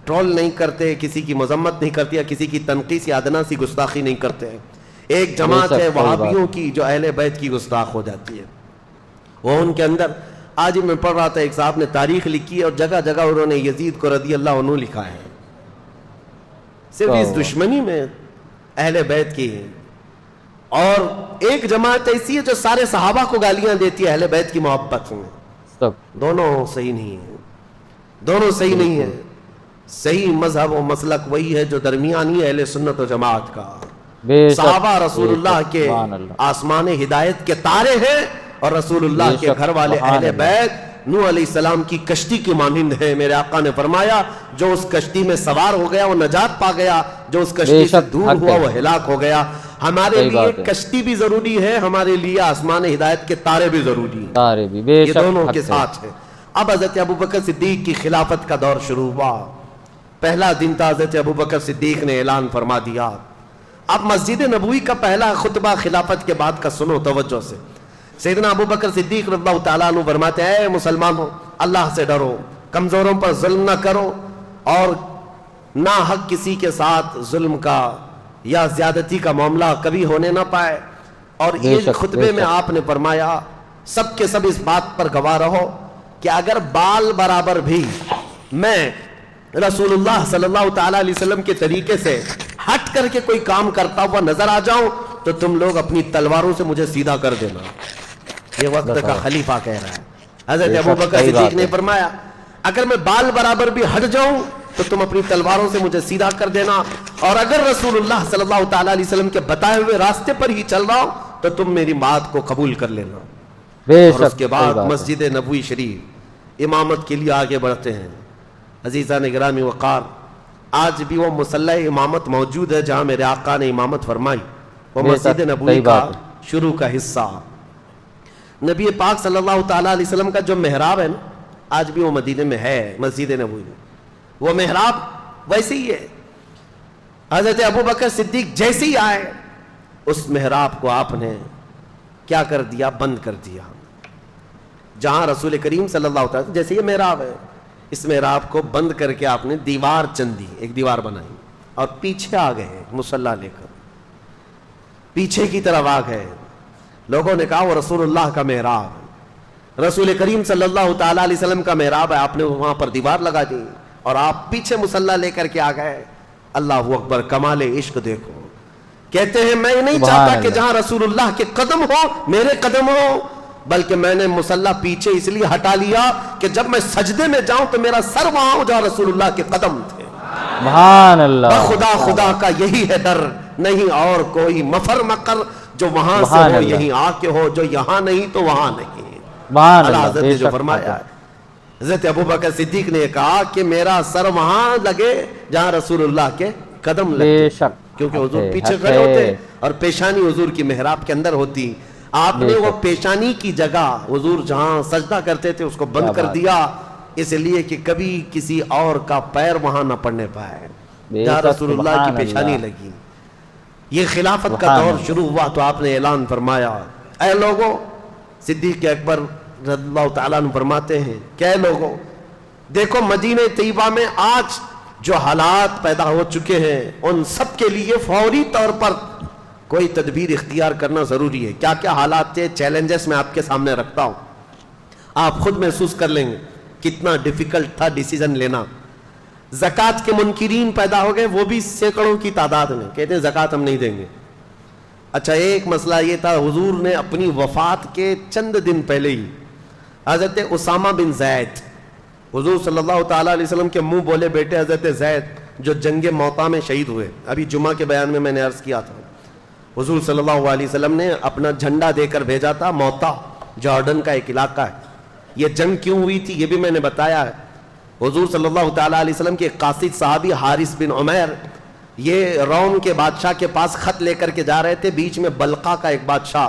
ٹرول نہیں کرتے، کسی کی مذمت نہیں کرتے یا کسی کی تنقیص یا ادنا سی گستاخی نہیں کرتے ہیں. ایک جماعت شک، ہے صحیح بات. وہابیوں کی جو اہل بیت کی گستاخ ہو جاتی ہے. وہ ان کے اندر، آج ہی میں پڑھ رہا تھا ایک صاحب نے تاریخ لکھی ہے اور جگہ جگہ انہوں نے یزید کو رضی اللہ عنہ لکھا ہے. صرف اس دشمنی میں اہل بیت کی ہے. اور ایک جماعت ایسی ہے جو سارے صحابہ کو گالیاں دیتی ہے اہل بیت کی محبت میں. دونوں صحیح نہیں ہیں، دونوں صحیح نہیں ہیں. صحیح مذہب و مسلک وہی ہے جو درمیانی اہل سنت و جماعت کا. بے شک. صحابہ رسول بے اللہ شک، کے سبحان اللہ. آسمان ہدایت کے تارے ہیں اور رسول اللہ بے کے شک، گھر والے سبحان اہل اللہ. بیت نوح علیہ السلام کی کشتی کی مانند ہے. میرے آقا نے فرمایا جو اس کشتی میں سوار ہو گیا وہ نجات پا گیا، جو اس کشتی بے سے شک، دور حق ہوا ہے. وہ ہلاک ہو گیا. ہمارے صحیح لیے بات ہے. کشتی بھی ضروری ہے، ہمارے لیے آسمان ہدایت کے تارے بھی ضروری ہیں. سارے بھی بے یہ شک دونوں حق کے ہے. ساتھ ہے. اب حضرت ابوبکر صدیق کی خلافت کا دور شروع ہوا. پہلا دن تھا، حضرت ابوبکر صدیق نے اعلان فرما دیا. اب مسجد نبوی کا پہلا خطبہ خلافت کے بعد کا سنو توجہ سے. سیدنا ابوبکر صدیق رضی اللہ تعالیٰ عنہ فرماتے ہیں اے مسلمانوں، اللہ سے ڈرو، کمزوروں پر ظلم نہ کرو اور نہ حق کسی کے ساتھ ظلم کا یا زیادتی کا معاملہ کبھی ہونے نہ پائے. اور بے یہ شک، خطبے بے میں شک. آپ نے فرمایا سب کے سب اس بات پر گواہ رہو کہ اگر بال برابر بھی میں رسول اللہ صلی اللہ تعالیٰ علیہ وسلم کے طریقے سے ہٹ کر کے کوئی کام کرتا ہوا نظر آ جاؤں تو تم لوگ اپنی تلواروں سے مجھے سیدھا کر دینا. یہ وقت کا خلیفہ کہہ رہا ہے. حضرت ابوبکر صدیق نے فرمایا اگر میں بال برابر بھی ہٹ جاؤں تو تم اپنی تلواروں سے مجھے سیدھا کر دینا، اور اگر رسول اللہ صلی اللہ تعالیٰ علیہ وسلم کے بتائے ہوئے راستے پر ہی چل رہا ہوں تو تم میری بات کو قبول کر لینا. بے اور اس شک کے صحیح بعد بات ہے. مسجد نبوی شریف امامت کے لیے آگے بڑھتے ہیں. عزیزان گرامی وقار، آج بھی وہ مصلی امامت موجود ہے جہاں میرے آقا نے امامت فرمائی. وہ بے شک، مسجد نبوی صحیح کا بات ہے. شروع کا حصہ. نبی پاک صلی اللہ تعالیٰ علیہ وسلم کا جو محراب ہے نا، آج بھی وہ مدینے میں ہے مسجد نبوی میں. وہ محراب ویسے ہی ہے. حضرت ابوبکر صدیق جیسے ہی آئے اس محراب کو آپ نے کیا کر دیا؟ بند کر دیا. جہاں رسول کریم صلی اللہ تعالیٰ، جیسے یہ محراب ہے، اس محراب کو بند کر کے آپ نے دیوار چندی، ایک دیوار بنائی اور پیچھے آ گئے مصلی لے کر، پیچھے کی طرف آ گئے. لوگوں نے کہا وہ رسول اللہ کا محراب ہے، رسول کریم صلی اللہ تعالیٰ علیہ وسلم کا محراب ہے. آپ نے وہاں پر دیوار لگا دی اور آپ پیچھے مصلی لے کر کے آ گئے. اللہ اکبر، کمال عشق دیکھو. کہتے ہیں میں نہیں چاہتا کہ جہاں رسول اللہ کے قدم ہو میرے قدم ہو، بلکہ میں نے مصلی پیچھے اس لیے ہٹا لیا کہ جب میں سجدے میں جاؤں تو میرا سر وہاں ہو جہاں رسول اللہ کے قدم تھے. سبحان اللہ. خدا خدا کا یہی ہے ڈر، نہیں اور کوئی مفر مکر. جو وہاں سے سبحان ہو اللہ. یہیں آ کے ہو، جو یہاں نہیں تو وہاں نہیں. سبحان اللہ اللہ. حضرت بے نے جو شک فرمایا حق ہے، حضرت ابوبکر صدیق نے کہا کہ میرا سر وہاں لگے جہاں رسول اللہ کے قدم ہے. لگے، بے شک کیونکہ حق حضور ہے، پیچھے حق کھڑے ہے. ہوتے اور پیشانی حضور کی محراب کے اندر ہوتی. آپ بے نے وہ شک. پیشانی کی جگہ حضور جہاں سجدہ کرتے تھے اس کو بند کیا کر بات. دیا، اس لیے کہ کبھی کسی اور کا پیر وہاں نہ پڑنے پائے بے جہاں شک. رسول اللہ کی سبحان پیشانی اللہ. لگی. یہ خلافت کا سبحان دور اللہ. شروع ہوا تو آپ نے اعلان فرمایا اے لوگوں. صدیق اکبر رضی اللہ تعالیٰ عنہ فرماتے ہیں کہ اے لوگوں دیکھو مدینہ طیبہ میں آج جو حالات پیدا ہو چکے ہیں ان سب کے لیے فوری طور پر کوئی تدبیر اختیار کرنا ضروری ہے. کیا کیا حالات تھے، چیلنجز میں آپ کے سامنے رکھتا ہوں، آپ خود محسوس کر لیں گے کتنا ڈیفیکلٹ تھا ڈیسیزن لینا. زکوٰۃ کے منکرین پیدا ہو گئے، وہ بھی سینکڑوں کی تعداد میں، کہتے ہیں زکوٰۃ ہم نہیں دیں گے. اچھا ایک مسئلہ یہ تھا، حضور نے اپنی وفات کے چند دن پہلے ہی حضرت اسامہ بن زید، حضور صلی اللہ تعالیٰ علیہ وسلم کے منہ بولے بیٹے حضرت زید جو جنگ موطا میں شہید ہوئے، ابھی جمعہ کے بیان میں نے عرض کیا تھا، حضور صلی اللہ علیہ وسلم نے اپنا جھنڈا دے کر بھیجا تھا. موطا جارڈن کا ایک علاقہ ہے. یہ جنگ کیوں ہوئی تھی یہ بھی میں نے بتایا ہے. حضور صلی اللہ تعالیٰ علیہ وسلم کے قاصد صحابی حارث بن عمیر یہ روم کے بادشاہ کے پاس خط لے کر کے جا رہے تھے. بیچ میں بلقا کا ایک بادشاہ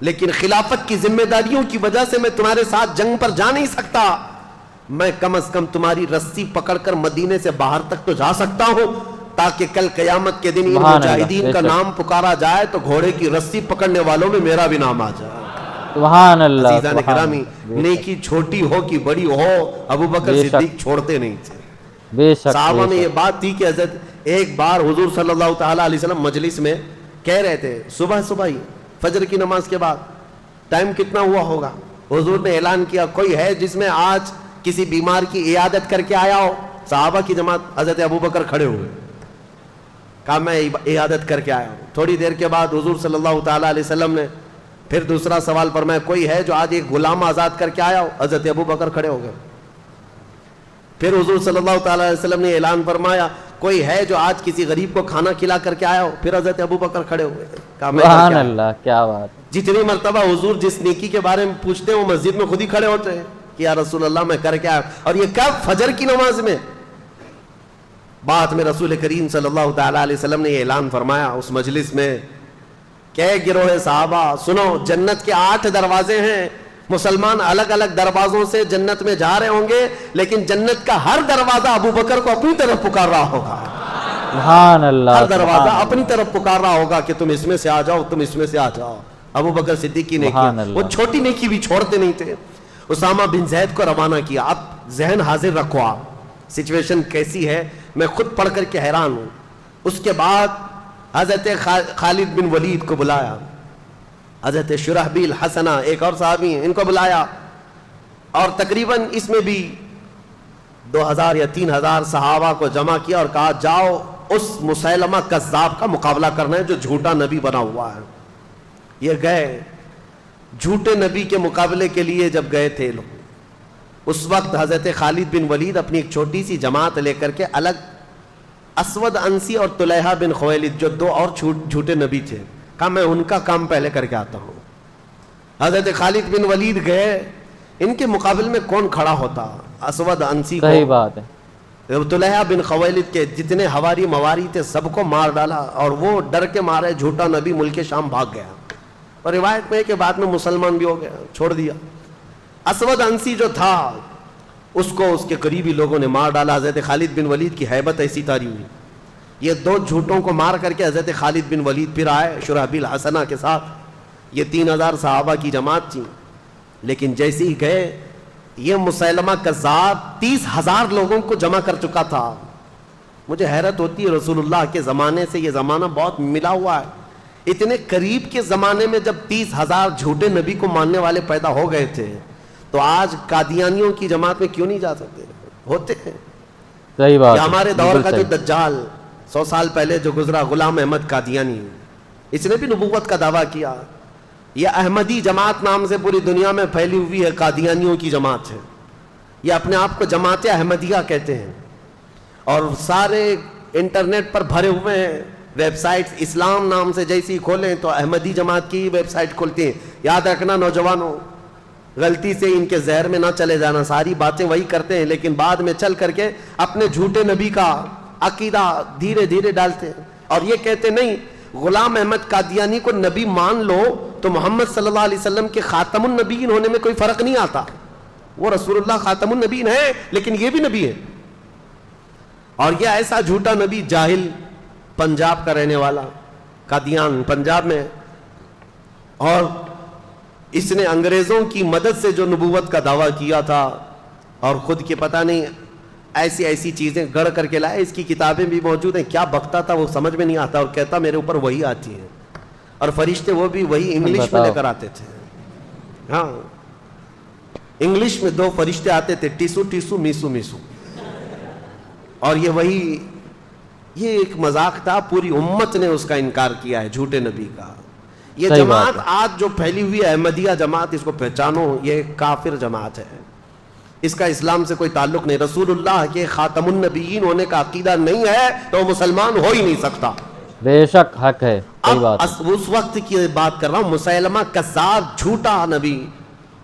لیکن خلافت کی ذمہ داریوں کی وجہ سے میں تمہارے ساتھ جنگ پر جا نہیں سکتا، میں کم از کم تمہاری رسی پکڑ کر مدینے سے باہر تک تو جا سکتا ہوں، تاکہ کل قیامت کے دن ان مجاہدین کا نام پکارا جائے تو گھوڑے کی رسی پکڑنے والوں میں میرا بھی نام آ جائے۔ سبحان اللہ۔ عزیزان گرامی، نیکی چھوٹی ہو کہ بڑی ہو، ابو بکر صدیق چھوڑتے نہیں تھے۔ بے شک صحابہ میں یہ بات تھی کہ حضرت ایک بار حضور صلی اللہ تعالیٰ علیہ وسلم مجلس میں کہہ رہے تھے، صبح ہی فجر کی نماز کے بعد ٹائم کتنا ہوا ہوگا، حضور نے اعلان کیا کوئی ہے جس میں آج کسی بیمار کی عیادت کر کے آیا ہو؟ صحابہ کی جماعت، حضرت ابو بکر کھڑے ہوئے، کہا میں عیادت کر کے آیا ہوں۔ تھوڑی دیر کے بعد حضور صلی اللہ تعالیٰ علیہ وسلم نے پھر دوسرا سوال فرمایا، کوئی ہے جو آج ایک غلام آزاد کر کے آیا ہو؟ حضرت ابو بکر کھڑے ہو گئے۔ پھر حضور صلی اللہ تعالیٰ علیہ وسلم نے اعلان فرمایا، کوئی ہے جو آج کسی غریب کو کھانا کھلا کر کے آیا ہو؟ پھر حضرت ابو بکر کھڑے ہوئے، کہا میں سبحان اللہ، کیا بات ہے۔ جتنی مرتبہ حضور جس نیکی کے بارے میں پوچھتے ہیں وہ مسجد میں خود ہی کھڑے ہوتے ہیں کہ یا رسول اللہ میں کر کے آیا، اور یہ کب؟ فجر کی نماز میں۔ بعد میں رسول کریم صلی اللہ تعالیٰ علیہ وسلم نے یہ اعلان فرمایا اس مجلس میں کہ گروہ صحابہ سنو، جنت کے 8 دروازے ہیں، مسلمان الگ الگ دروازوں سے جنت میں جا رہے ہوں گے، لیکن جنت کا ہر دروازہ ابو بکر کو اپنی طرف پکار رہا ہوگا۔ سبحان اللہ، ہر دروازہ اپنی طرف پکار رہا ہوگا کہ تم اس میں سے آ جاؤ، تم اس میں سے آ جاؤ۔ ابو بکر صدیق کی نیکی، وہ چھوٹی نیکی بھی چھوڑتے نہیں تھے۔ اسامہ بن زید کو روانہ کیا۔ اب ذہن حاضر رکھو، آپ سچویشن کیسی ہے میں خود پڑھ کر کے حیران ہوں۔ اس کے بعد حضرت خالد بن ولید کو بلایا، حضرت شرحبیل حسنہ ایک اور صحابی ہیں، ان کو بلایا، اور تقریباً اس میں بھی 2000 یا 3000 صحابہ کو جمع کیا اور کہا جاؤ اس مسیلمہ کذاب کا مقابلہ کرنا ہے جو جھوٹا نبی بنا ہوا ہے۔ یہ گئے جھوٹے نبی کے مقابلے کے لیے۔ جب گئے تھے لوگ، اس وقت حضرت خالد بن ولید اپنی ایک چھوٹی سی جماعت لے کر کے الگ، اسود انسی اور طلحہ بن خویلد جو 2 اور جھوٹے نبی تھے، کہا میں ان کا کام پہلے کر کے آتا ہوں۔ حضرت خالد بن ولید گئے، ان کے مقابل میں کون کھڑا ہوتا؟ اسود انسی کو، صحیح بات ہے، طلحہ بن خویلد کے جتنے ہواری مواری تھے سب کو مار ڈالا، اور وہ ڈر کے مارے جھوٹا نبی ملک شام بھاگ گیا، اور روایت میں ہے کہ بعد میں مسلمان بھی ہو گیا، چھوڑ دیا۔ اسود انسی جو تھا اس کو اس کے قریبی لوگوں نے مار ڈالا۔ حضرت خالد بن ولید کی ہیبت ایسی تاری ہوئی، یہ 2 جھوٹوں کو مار کر کے حضرت خالد بن ولید پھر آئے شرحبیل حسنہ کے ساتھ۔ یہ 3000 صحابہ کی جماعت تھی، لیکن جیسے ہی گئے یہ مسیلمہ کذاب 30,000 لوگوں کو جمع کر چکا تھا۔ مجھے حیرت ہوتی ہے، رسول اللہ کے زمانے سے یہ زمانہ بہت ملا ہوا ہے، اتنے قریب کے زمانے میں جب 30,000 جھوٹے نبی کو ماننے والے پیدا ہو گئے تھے، تو آج قادیانیوں کی جماعت میں کیوں نہیں جا سکتے؟ ہوتے ہیں۔ صحیح بات ہے، ہمارے دور کا جو دجال 100 سال پہلے جو گزرا، غلام احمد قادیانی، اس نے بھی نبوت کا دعویٰ کیا۔ یہ احمدی جماعت نام سے پوری دنیا میں پھیلی ہوئی ہے، قادیانیوں کی جماعت ہے، یہ اپنے آپ کو جماعت احمدیہ کہتے ہیں، اور سارے انٹرنیٹ پر بھرے ہوئے ہیں ویب سائٹس، اسلام نام سے جیسی کھولیں تو احمدی جماعت کی ویب سائٹ کھولتی ہیں۔ یاد رکھنا نوجوانوں، غلطی سے ان کے زہر میں نہ چلے جانا، ساری باتیں وہی کرتے ہیں لیکن بعد میں چل کر کے اپنے جھوٹے نبی کا عقیدہ دھیرے دھیرے ڈالتے ہیں، اور یہ کہتے نہیں غلام احمد قادیانی کو نبی مان لو تو محمد صلی اللہ علیہ وسلم کے خاتم النبیین ہونے میں کوئی فرق نہیں آتا، وہ رسول اللہ خاتم النبیین ہے لیکن یہ بھی نبی ہے۔ اور یہ ایسا جھوٹا نبی، جاہل، پنجاب کا رہنے والا، قادیان پنجاب میں، اور اس نے انگریزوں کی مدد سے جو نبوت کا دعویٰ کیا تھا، اور خود کے پتہ نہیں ایسی ایسی چیزیں گڑھ کر کے لائے، اس کی کتابیں بھی موجود ہیں، کیا بکتا تھا وہ سمجھ میں نہیں آتا، اور کہتا میرے اوپر وہی آتی ہے، اور فرشتے وہ بھی وہی انگلش میں لے کر آتے تھے۔ ہاں، انگلش میں 2 فرشتے آتے تھے، ٹیسو ٹیسو میسو میسو، اور یہ وہی، یہ ایک مذاق تھا، پوری امت نے اس کا انکار کیا ہے، جھوٹے نبی کا۔ یہ جماعت آج جو پھیلی ہوئی ہے احمدیہ جماعت، اس کو پہچانو، یہ کافر جماعت ہے، اس کا اسلام سے کوئی تعلق نہیں، رسول اللہ کے خاتم النبیین ہونے کا عقیدہ نہیں ہے تو وہ مسلمان ہو ہی نہیں سکتا۔ بے شک حق ہے، صحیح بات ہے۔ اس وقت کی بات کر رہا ہوں، مسیلمہ کذاب جھوٹا نبی،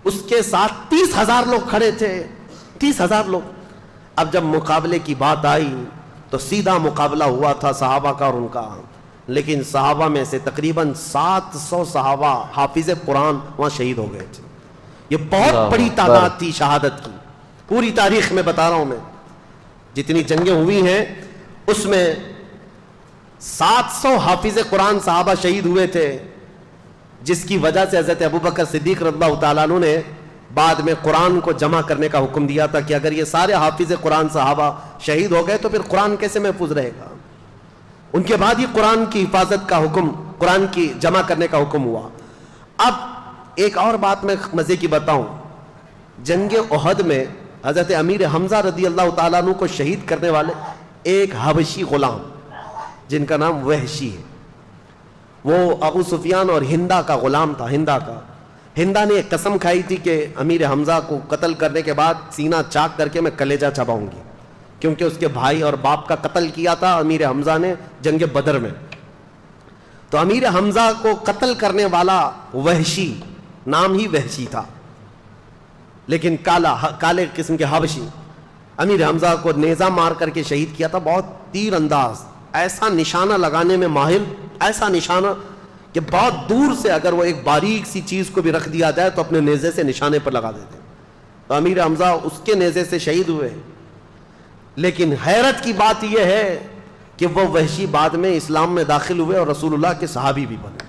اس کے ساتھ 30,000 لوگ کھڑے تھے، 30,000 لوگ۔ اب جب مقابلے کی بات آئی تو سیدھا مقابلہ ہوا تھا صحابہ کا اور ان کا۔ لیکن صحابہ میں سے تقریباً 700 صحابہ حافظ قرآن وہاں شہید ہو گئے تھے. یہ بہت بڑی تعداد تھی شہادت کی. پوری تاریخ میں بتا رہا ہوں میں, جتنی جنگیں ہوئی ہیں اس میں 700 حافظ قرآن صحابہ شہید ہوئے تھے, جس کی وجہ سے حضرت ابوبکر صدیق رضی اللہ تعالیٰ عنہ نے بعد میں قرآن کو جمع کرنے کا حکم دیا تھا کہ اگر یہ سارے حافظ قرآن صحابہ شہید ہو گئے تو پھر قرآن کیسے محفوظ رہے گا. ان کے بعد ہی قرآن کی حفاظت کا حکم, قرآن کی جمع کرنے کا حکم ہوا. اب ایک اور بات میں مزے کی بتاؤں, جنگ احد میں حضرت امیر حمزہ رضی اللہ تعالیٰ عنہ کو شہید کرنے والے ایک حبشی غلام جن کا نام وحشی ہے, وہ ابو سفیان اور ہندا کا غلام تھا. ہندا نے ایک قسم کھائی تھی کہ امیر حمزہ کو قتل کرنے کے بعد سینہ چاک کر کے میں کلیجہ چباؤں گی, کیونکہ اس کے بھائی اور باپ کا قتل کیا تھا امیر حمزہ نے جنگ بدر میں. تو امیر حمزہ کو قتل کرنے والا وحشی, نام ہی وحشی تھا لیکن کالے قسم کے حبشی, امیر حمزہ کو نیزہ مار کر کے شہید کیا تھا. بہت تیر انداز, ایسا نشانہ لگانے میں ماہر, ایسا نشانہ کہ بہت دور سے اگر وہ ایک باریک سی چیز کو بھی رکھ دیا جائے تو اپنے نیزے سے نشانے پر لگا دیتے. تو امیر حمزہ اس کے نیزے سے شہید ہوئے. لیکن حیرت کی بات یہ ہے کہ وہ وحشی بعد میں اسلام میں داخل ہوئے اور رسول اللہ کے صحابی بھی بنے.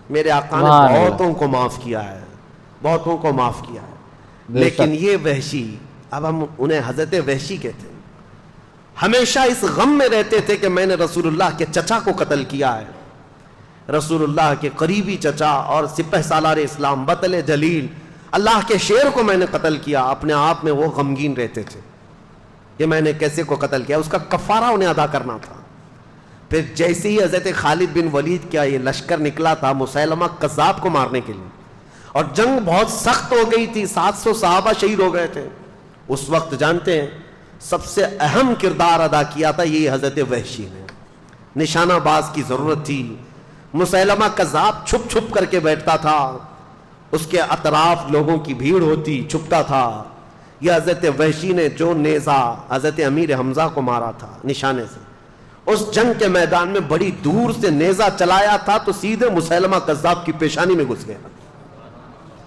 میرے آقا نے بہتوں کو معاف کیا ہے, بہتوں کو معاف کیا ہے. لیکن یہ وحشی, اب ہم انہیں حضرت وحشی کہتے ہیں, ہمیشہ اس غم میں رہتے تھے کہ میں نے رسول اللہ کے چچا کو قتل کیا ہے. رسول اللہ کے قریبی چچا اور سپہ سالار اسلام بطل جلیل اللہ کے شیر کو میں نے قتل کیا. اپنے آپ میں وہ غمگین رہتے تھے کہ میں نے کیسے کو قتل کیا, اس کا کفارہ انہیں ادا کرنا تھا. پھر جیسے ہی حضرت خالد بن ولید کا یہ لشکر نکلا تھا مسیلمہ کذاب کو مارنے کے لیے, اور جنگ بہت سخت ہو گئی تھی, 700 صحابہ شہید ہو گئے تھے, اس وقت جانتے ہیں سب سے اہم کردار ادا کیا تھا یہ حضرت وحشی نے. نشانہ باز کی ضرورت تھی. مسیلمہ کذاب چھپ چھپ کر کے بیٹھتا تھا, اس کے اطراف لوگوں کی بھیڑ ہوتی, چھپتا تھا. یہ حضرت وحشی نے جو نیزہ حضرت امیر حمزہ کو مارا تھا نشانے سے, اس جنگ کے میدان میں بڑی دور سے نیزہ چلایا تھا تو سیدھے مسیلمہ کذاب کی پیشانی میں گھس گیا.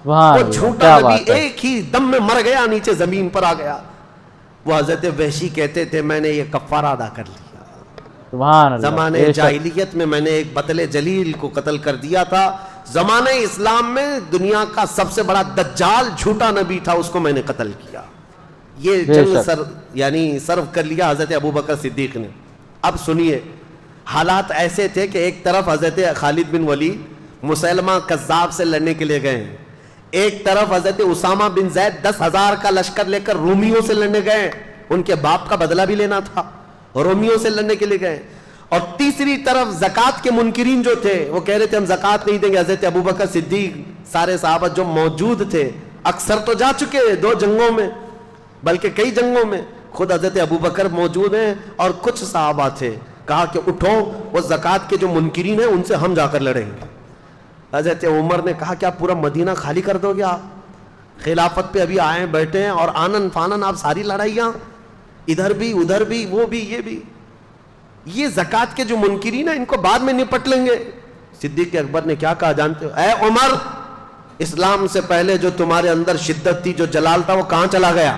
وہ جھوٹا نبی ایک ہی دم میں مر گیا, نیچے زمین پر آ گیا. وہ حضرت وحشی کہتے تھے میں نے یہ کفارہ ادا کر لیا. زمانے جاہلیت میں نے ایک بطل جلیل کو قتل کر دیا تھا, زمانہ اسلام میں دنیا کا سب سے بڑا دجال جھوٹا نبی تھا, اس کو میں نے قتل کیا. یہ جنگ سرو کر لیا حضرت ابوبکر صدیق نے. اب سنیے, حالات ایسے تھے کہ ایک طرف حضرت خالد بن ولید مسیلمہ کذاب سے لڑنے کے لیے گئے, ایک طرف حضرت اسامہ بن زید 10,000 کا لشکر لے کر رومیوں سے لڑنے گئے, ان کے باپ کا بدلہ بھی لینا تھا, رومیوں سے لڑنے کے لیے گئے. اور تیسری طرف زکوٰۃ کے منکرین جو تھے وہ کہہ رہے تھے ہم زکوٰۃ نہیں دیں گے. حضرت ابوبکر صدیق سارے صحابہ جو موجود تھے, اکثر تو جا چکے 2 جنگوں میں بلکہ کئی جنگوں میں, خود حضرت ابوبکر موجود ہیں اور کچھ صحابہ تھے, کہا کہ اٹھو وہ زکوٰۃ کے جو منکرین ہیں ان سے ہم جا کر لڑیں گے. حضرت عمر نے کہا کیا پورا مدینہ خالی کر دو گے آپ؟ خلافت پہ ابھی آئے بیٹھے ہیں اور آنن فانن آپ ساری لڑائیاں, ادھر بھی ادھر بھی وہ بھی یہ بھی, یہ زکوٰۃ کے جو منکرین ہیں ان کو بعد میں نپٹ لیں گے. صدیق اکبر نے کیا کہا جانتے ہو؟ اے عمر, اسلام سے پہلے جو تمہارے اندر شدت تھی, جو جلال تھا, وہ کہاں چلا گیا؟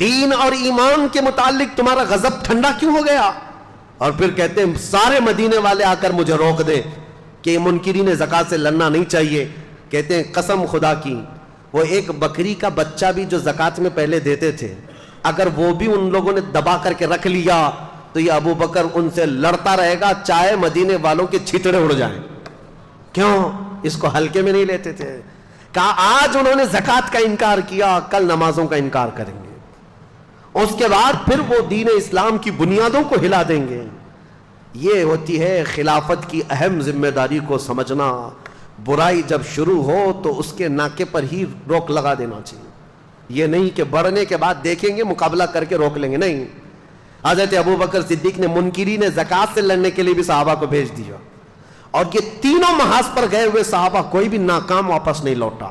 دین اور ایمان کے متعلق تمہارا غضب ٹھنڈا کیوں ہو گیا؟ اور پھر کہتے ہیں سارے مدینے والے آ کر مجھے روک دیں کہ یہ منکرین زکوٰۃ سے لڑنا نہیں چاہیے. کہتے ہیں قسم خدا کی, وہ ایک بکری کا بچہ بھی جو زکوٰۃ میں پہلے دیتے تھے, اگر وہ بھی ان لوگوں نے دبا کر کے رکھ لیا تو یہ ابو بکر ان سے لڑتا رہے گا چاہے مدینے والوں کے چھتڑے اڑ جائیں. کیوں؟ اس کو ہلکے میں نہیں لیتے تھے. کہا آج انہوں نے زکوٰۃ کا انکار کیا, کل نمازوں کا انکار کریں گے, اس کے بعد پھر وہ دین اسلام کی بنیادوں کو ہلا دیں گے. یہ ہوتی ہے خلافت کی اہم ذمہ داری کو سمجھنا. برائی جب شروع ہو تو اس کے ناکے پر ہی روک لگا دینا چاہیے, یہ نہیں کہ بڑھنے کے بعد دیکھیں گے مقابلہ کر کے روک لیں گے. نہیں, حضرت ابوبکر صدیق نے منکرین زکوٰۃ سے لڑنے کے لیے بھی صحابہ کو بھیج دیا, اور یہ تینوں محاذ پر گئے ہوئے صحابہ کوئی بھی ناکام واپس نہیں لوٹا.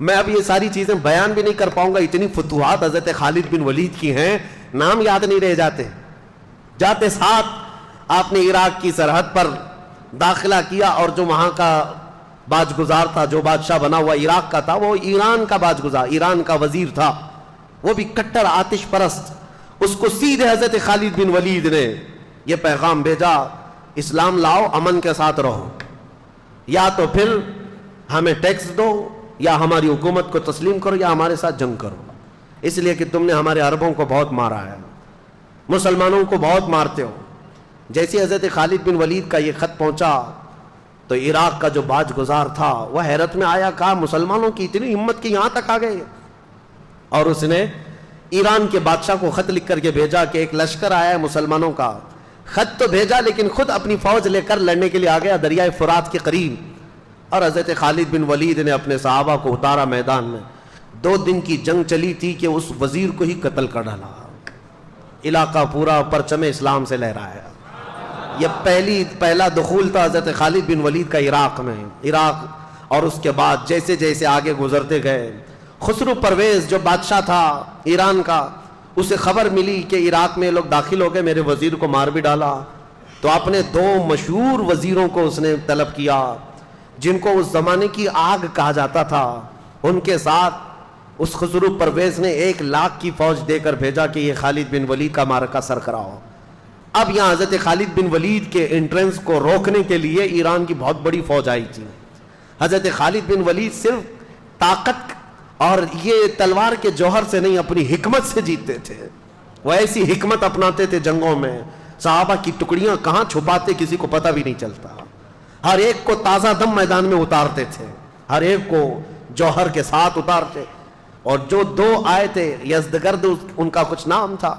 میں اب یہ ساری چیزیں بیان بھی نہیں کر پاؤں گا، اتنی فتوحات حضرت خالد بن ولید کی ہیں، نام یاد نہیں رہ جاتے. جاتے ساتھ آپ نے عراق کی سرحد پر داخلہ کیا، اور جو وہاں کا باج گزار تھا، جو بادشاہ بنا ہوا عراق کا تھا، وہ ایران کا باج گزار، ایران کا وزیر تھا، وہ بھی کٹر آتش پرست. اس کو سیدھے حضرت خالد بن ولید نے یہ پیغام بھیجا، اسلام لاؤ، امن کے ساتھ رہو، یا تو پھر ہمیں ٹیکس دو، یا ہماری حکومت کو تسلیم کرو، یا ہمارے ساتھ جنگ کرو، اس لیے کہ تم نے ہمارے عربوں کو بہت مارا ہے، مسلمانوں کو بہت مارتے ہو. جیسے حضرت خالد بن ولید کا یہ خط پہنچا تو عراق کا جو باج گزار تھا وہ حیرت میں آیا، کہا مسلمانوں کی اتنی ہمت کہ یہاں تک آ گئے. اور اس نے ایران کے بادشاہ کو خط لکھ کر کے بھیجا کہ ایک لشکر آیا ہے مسلمانوں کا. خط تو بھیجا لیکن خود اپنی فوج لے کر لڑنے کے لیے آ گیا دریائے فرات کے قریب. اور حضرت خالد بن ولید نے اپنے صحابہ کو اتارا میدان میں. 2 دن کی جنگ چلی تھی کہ اس وزیر کو ہی قتل کر ڈالا. علاقہ پورا پرچم اسلام سے لہرایا. یہ پہلا دخول تھا حضرت خالد بن ولید کا عراق میں. عراق، اور اس کے بعد جیسے جیسے آگے گزرتے گئے، خسرو پرویز جو بادشاہ تھا ایران کا، اسے خبر ملی کہ عراق میں لوگ داخل ہو گئے، میرے وزیر کو مار بھی ڈالا. تو اپنے 2 مشہور وزیروں کو اس نے طلب کیا، جن کو اس زمانے کی آگ کہا جاتا تھا. ان کے ساتھ اس خسرو پرویز نے 1 لاکھ کی فوج دے کر بھیجا کہ یہ خالد بن ولید کا معرکہ سر کراؤ. اب یہاں حضرت خالد بن ولید کے انٹرنس کو روکنے کے لیے ایران کی بہت بڑی فوج آئی تھی. حضرت خالد بن ولید صرف طاقت اور یہ تلوار کے جوہر سے نہیں، اپنی حکمت سے جیتتے تھے. وہ ایسی حکمت اپناتے تھے جنگوں میں، صحابہ کی ٹکڑیاں کہاں چھپاتے کسی کو پتہ بھی نہیں چلتا. ہر ایک کو تازہ دم میدان میں اتارتے تھے، ہر ایک کو جوہر کے ساتھ اتارتے. اور جو 2 آئے تھے، یزدگرد ان کا کچھ نام تھا،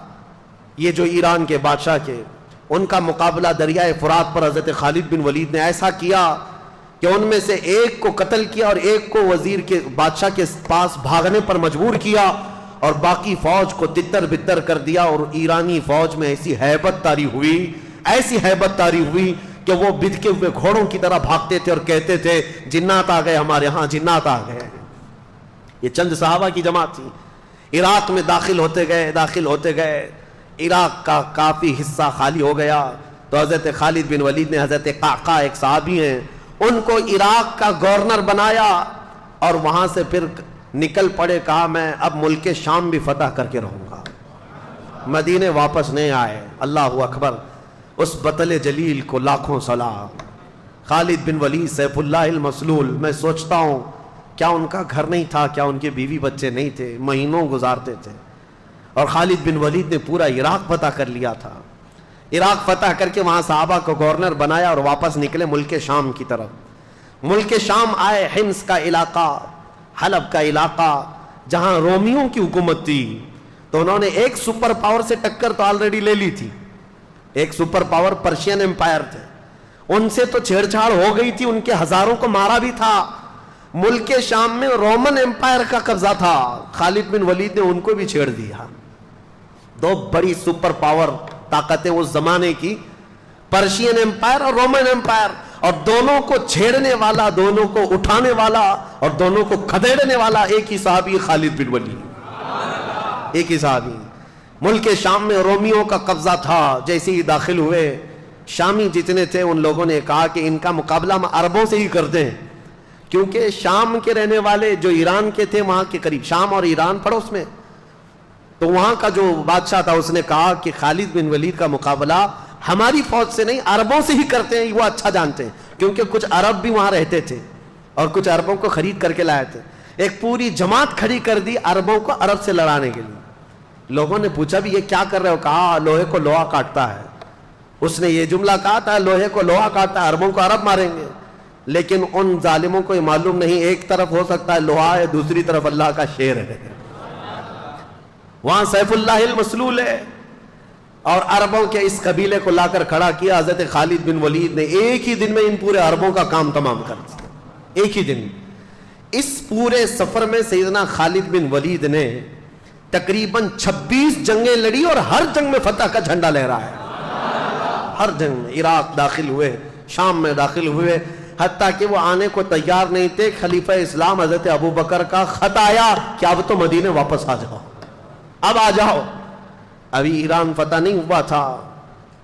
یہ جو ایران کے بادشاہ کے، ان کا مقابلہ دریائے فرات پر حضرت خالد بن ولید نے ایسا کیا کہ ان میں سے ایک کو قتل کیا اور ایک کو وزیر کے بادشاہ کے پاس بھاگنے پر مجبور کیا، اور باقی فوج کو تتر بتر کر دیا. اور ایرانی فوج میں ایسی ہیبت طاری ہوئی کہ وہ بدکے ہوئے گھوڑوں کی طرح بھاگتے تھے اور کہتے تھے جنات آ گئے ہمارے ہاں، جنات آ گئے. یہ چند صحابہ کی جماعت تھی. عراق میں داخل ہوتے گئے عراق کا کافی حصہ خالی ہو گیا. تو حضرت خالد بن ولید نے حضرت قعقاع، ایک صحابی ہیں، ان کو عراق کا گورنر بنایا، اور وہاں سے پھر نکل پڑے. کہا میں اب ملک شام بھی فتح کر کے رہوں گا. مدینے واپس نہیں آئے. اللہ اکبر. اس بطل جلیل کو لاکھوں سلام. خالد بن ولید سیف اللہ المسلول. میں سوچتا ہوں کیا ان کا گھر نہیں تھا، کیا ان کے بیوی بچے نہیں تھے؟ مہینوں گزارتے تھے. اور خالد بن ولید نے پورا عراق فتح کر لیا تھا. عراق فتح کر کے وہاں صحابہ کو گورنر بنایا اور واپس نکلے ملک شام کی طرف. ملک شام آئے، حمص کا علاقہ، حلب کا علاقہ، جہاں رومیوں کی حکومت تھی. تو انہوں نے ایک سپر پاور سے ٹکر تو آلریڈی لے لی تھی. ایک سپر پاور پرشین امپائر تھے، ان سے تو چھیڑ چھاڑ ہو گئی تھی، ان کے ہزاروں کو مارا بھی تھا. ملک شام میں رومن امپائر کا قبضہ تھا. خالد بن ولید نے ان کو بھی چھیڑ دیا. 2 بڑی سپر پاور طاقتیں اس زمانے کی، پرشین امپائر اور رومن امپائر. اور دونوں کو چھیڑنے والا، دونوں کو اٹھانے والا اور دونوں کو کھدیڑنے والا ایک ہی صحابی خالد بن ولید. ایک ہی صحابی. ملک شام میں رومیوں کا قبضہ تھا. جیسے ہی داخل ہوئے، شامی جتنے تھے ان لوگوں نے کہا کہ ان کا مقابلہ ہم عربوں سے ہی کرتے ہیں، کیونکہ شام کے رہنے والے جو ایران کے تھے، وہاں کے قریب شام اور ایران پڑوس میں، تو وہاں کا جو بادشاہ تھا اس نے کہا کہ خالد بن ولید کا مقابلہ ہماری فوج سے نہیں، عربوں سے ہی کرتے ہیں. وہ اچھا جانتے ہیں کیونکہ کچھ عرب بھی وہاں رہتے تھے اور کچھ عربوں کو خرید کر کے لائے تھے. ایک پوری جماعت کھڑی کر دی عربوں کو عرب سے لڑانے کے لیے. لوگوں نے پوچھا بھی یہ کیا کر رہے ہو؟ کہا لوہے کو لوہا کاٹتا ہے. اس نے یہ جملہ کہا تھا، لوہے کو لوہا کاٹتا ہے، عربوں کو عرب ماریں گے. لیکن ان ظالموں کو یہ معلوم نہیں، ایک طرف ہو سکتا ہے لوہا ہے، دوسری طرف اللہ کا شیر ہے. وہاں سیف اللہ المسلول ہے. اور عربوں کے اس قبیلے کو لا کر کھڑا کیا. حضرت خالد بن ولید نے ایک ہی دن میں ان پورے عربوں کا کام تمام کر دیا. ایک ہی دن. اس پورے سفر میں سیدنا خالد بن ولید نے تقریباً 26 جنگیں لڑی اور ہر جنگ میں فتح کا جھنڈا لہرایا ہے. ہر جنگ میں. عراق داخل ہوئے، شام میں داخل ہوئے، حتیٰ کہ وہ آنے کو تیار نہیں تھے. خلیفہ اسلام حضرت ابو بکر کا خط آیا کہ اب تو مدینے واپس آ جاؤ, اب آ جاؤ. ابھی ایران فتح نہیں ہوا تھا.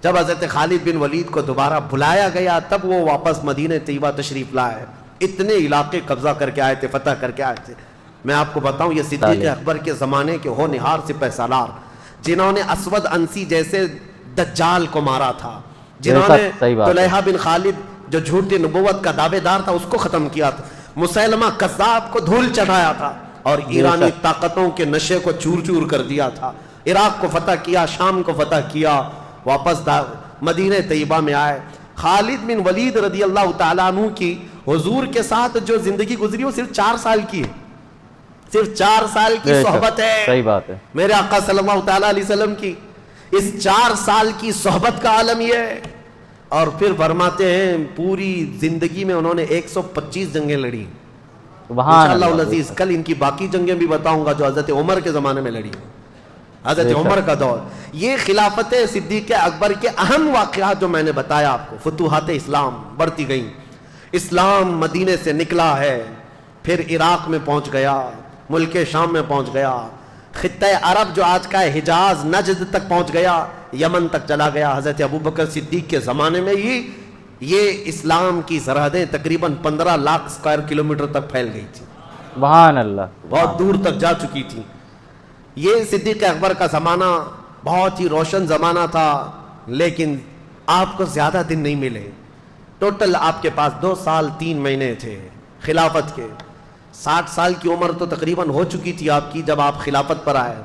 جب حضرت خالد بن ولید کو دوبارہ بلایا گیا تب وہ واپس مدینہ طیبہ تشریف لائے. اتنے علاقے قبضہ کر کے آئے تھے, فتح کر کے آئے تھے. میں آپ کو بتاؤں, یہ صدیق اکبر کے زمانے کے ہونہار سپہ سالار جنہوں نے اسود انسی جیسے دجال کو مارا تھا, جنہوں نے طلحہ بن خالد جو جھوٹی نبوت کا دعوے دار تھا اس کو ختم کیا تھا, مسیلمہ کذاب کو دھول چڑھایا تھا, اور ایرانی طاقتوں کے نشے کو چور چور کر دیا تھا. عراق کو فتح کیا, شام کو فتح کیا, واپس مدینہ طیبہ میں آئے. خالد بن ولید رضی اللہ تعالیٰ عنہ کی حضور کے ساتھ جو زندگی گزری وہ صرف 4 سال کی ہے, صرف 4 سال کی صحبت ہے. صحیح بات ہے. میرے آقا صلی اللہ تعالیٰ علیہ وسلم کی اس 4 سال کی صحبت کا عالم یہ ہے. اور پھر فرماتے ہیں پوری زندگی میں انہوں نے 125 جنگیں لڑی. انشاءاللہ العزیز کل ان کی باقی جنگیں بھی بتاؤں گا جو حضرت عمر کے زمانے میں لڑی, حضرت عمر کا دور. یہ خلافت صدیق اکبر کے اہم واقعات جو میں نے بتایا آپ کو. فتوحات اسلام بڑھتی گئیں, اسلام مدینے سے نکلا ہے, پھر عراق میں پہنچ گیا, ملک شام میں پہنچ گیا, خطہ عرب جو آج کا ہے حجاز نجد تک پہنچ گیا, یمن تک چلا گیا. حضرت ابوبکر صدیق کے زمانے میں یہ اسلام کی سرحدیں تقریباً 15 لاکھ اسکوائر کلومیٹر تک پھیل گئی تھی. سبحان اللہ, بہت دور تک جا چکی تھی. یہ صدیق اکبر کا زمانہ بہت ہی روشن زمانہ تھا, لیکن آپ کو زیادہ دن نہیں ملے. ٹوٹل آپ کے پاس 2 سال 3 مہینے تھے خلافت کے. 60 سال کی عمر تو تقریباً ہو چکی تھی آپ کی جب آپ خلافت پر آئے,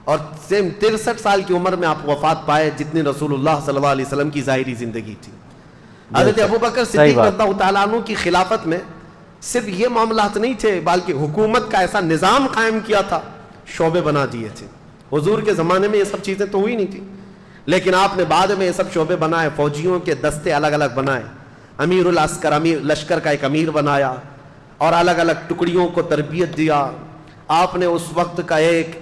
اور 63 سال کی عمر میں آپ وفات پائے, جتنی رسول اللہ صلی اللہ علیہ وسلم کی ظاہری زندگی تھی. حضرت ابوبکر صدیق رضی اللہ تعالیٰ عنہ کی خلافت میں صرف یہ معاملات نہیں تھے, بلکہ حکومت کا ایسا نظام قائم کیا تھا, شعبے بنا دیے تھے. حضور کے زمانے میں یہ سب چیزیں تو ہوئی نہیں تھی, لیکن آپ نے بعد میں یہ سب شعبے بنائے, فوجیوں کے دستے الگ الگ بنائے, امیر العسکر امیر لشکر کا ایک امیر بنایا, اور الگ الگ ٹکڑیوں کو تربیت دیا. آپ نے اس وقت کا ایک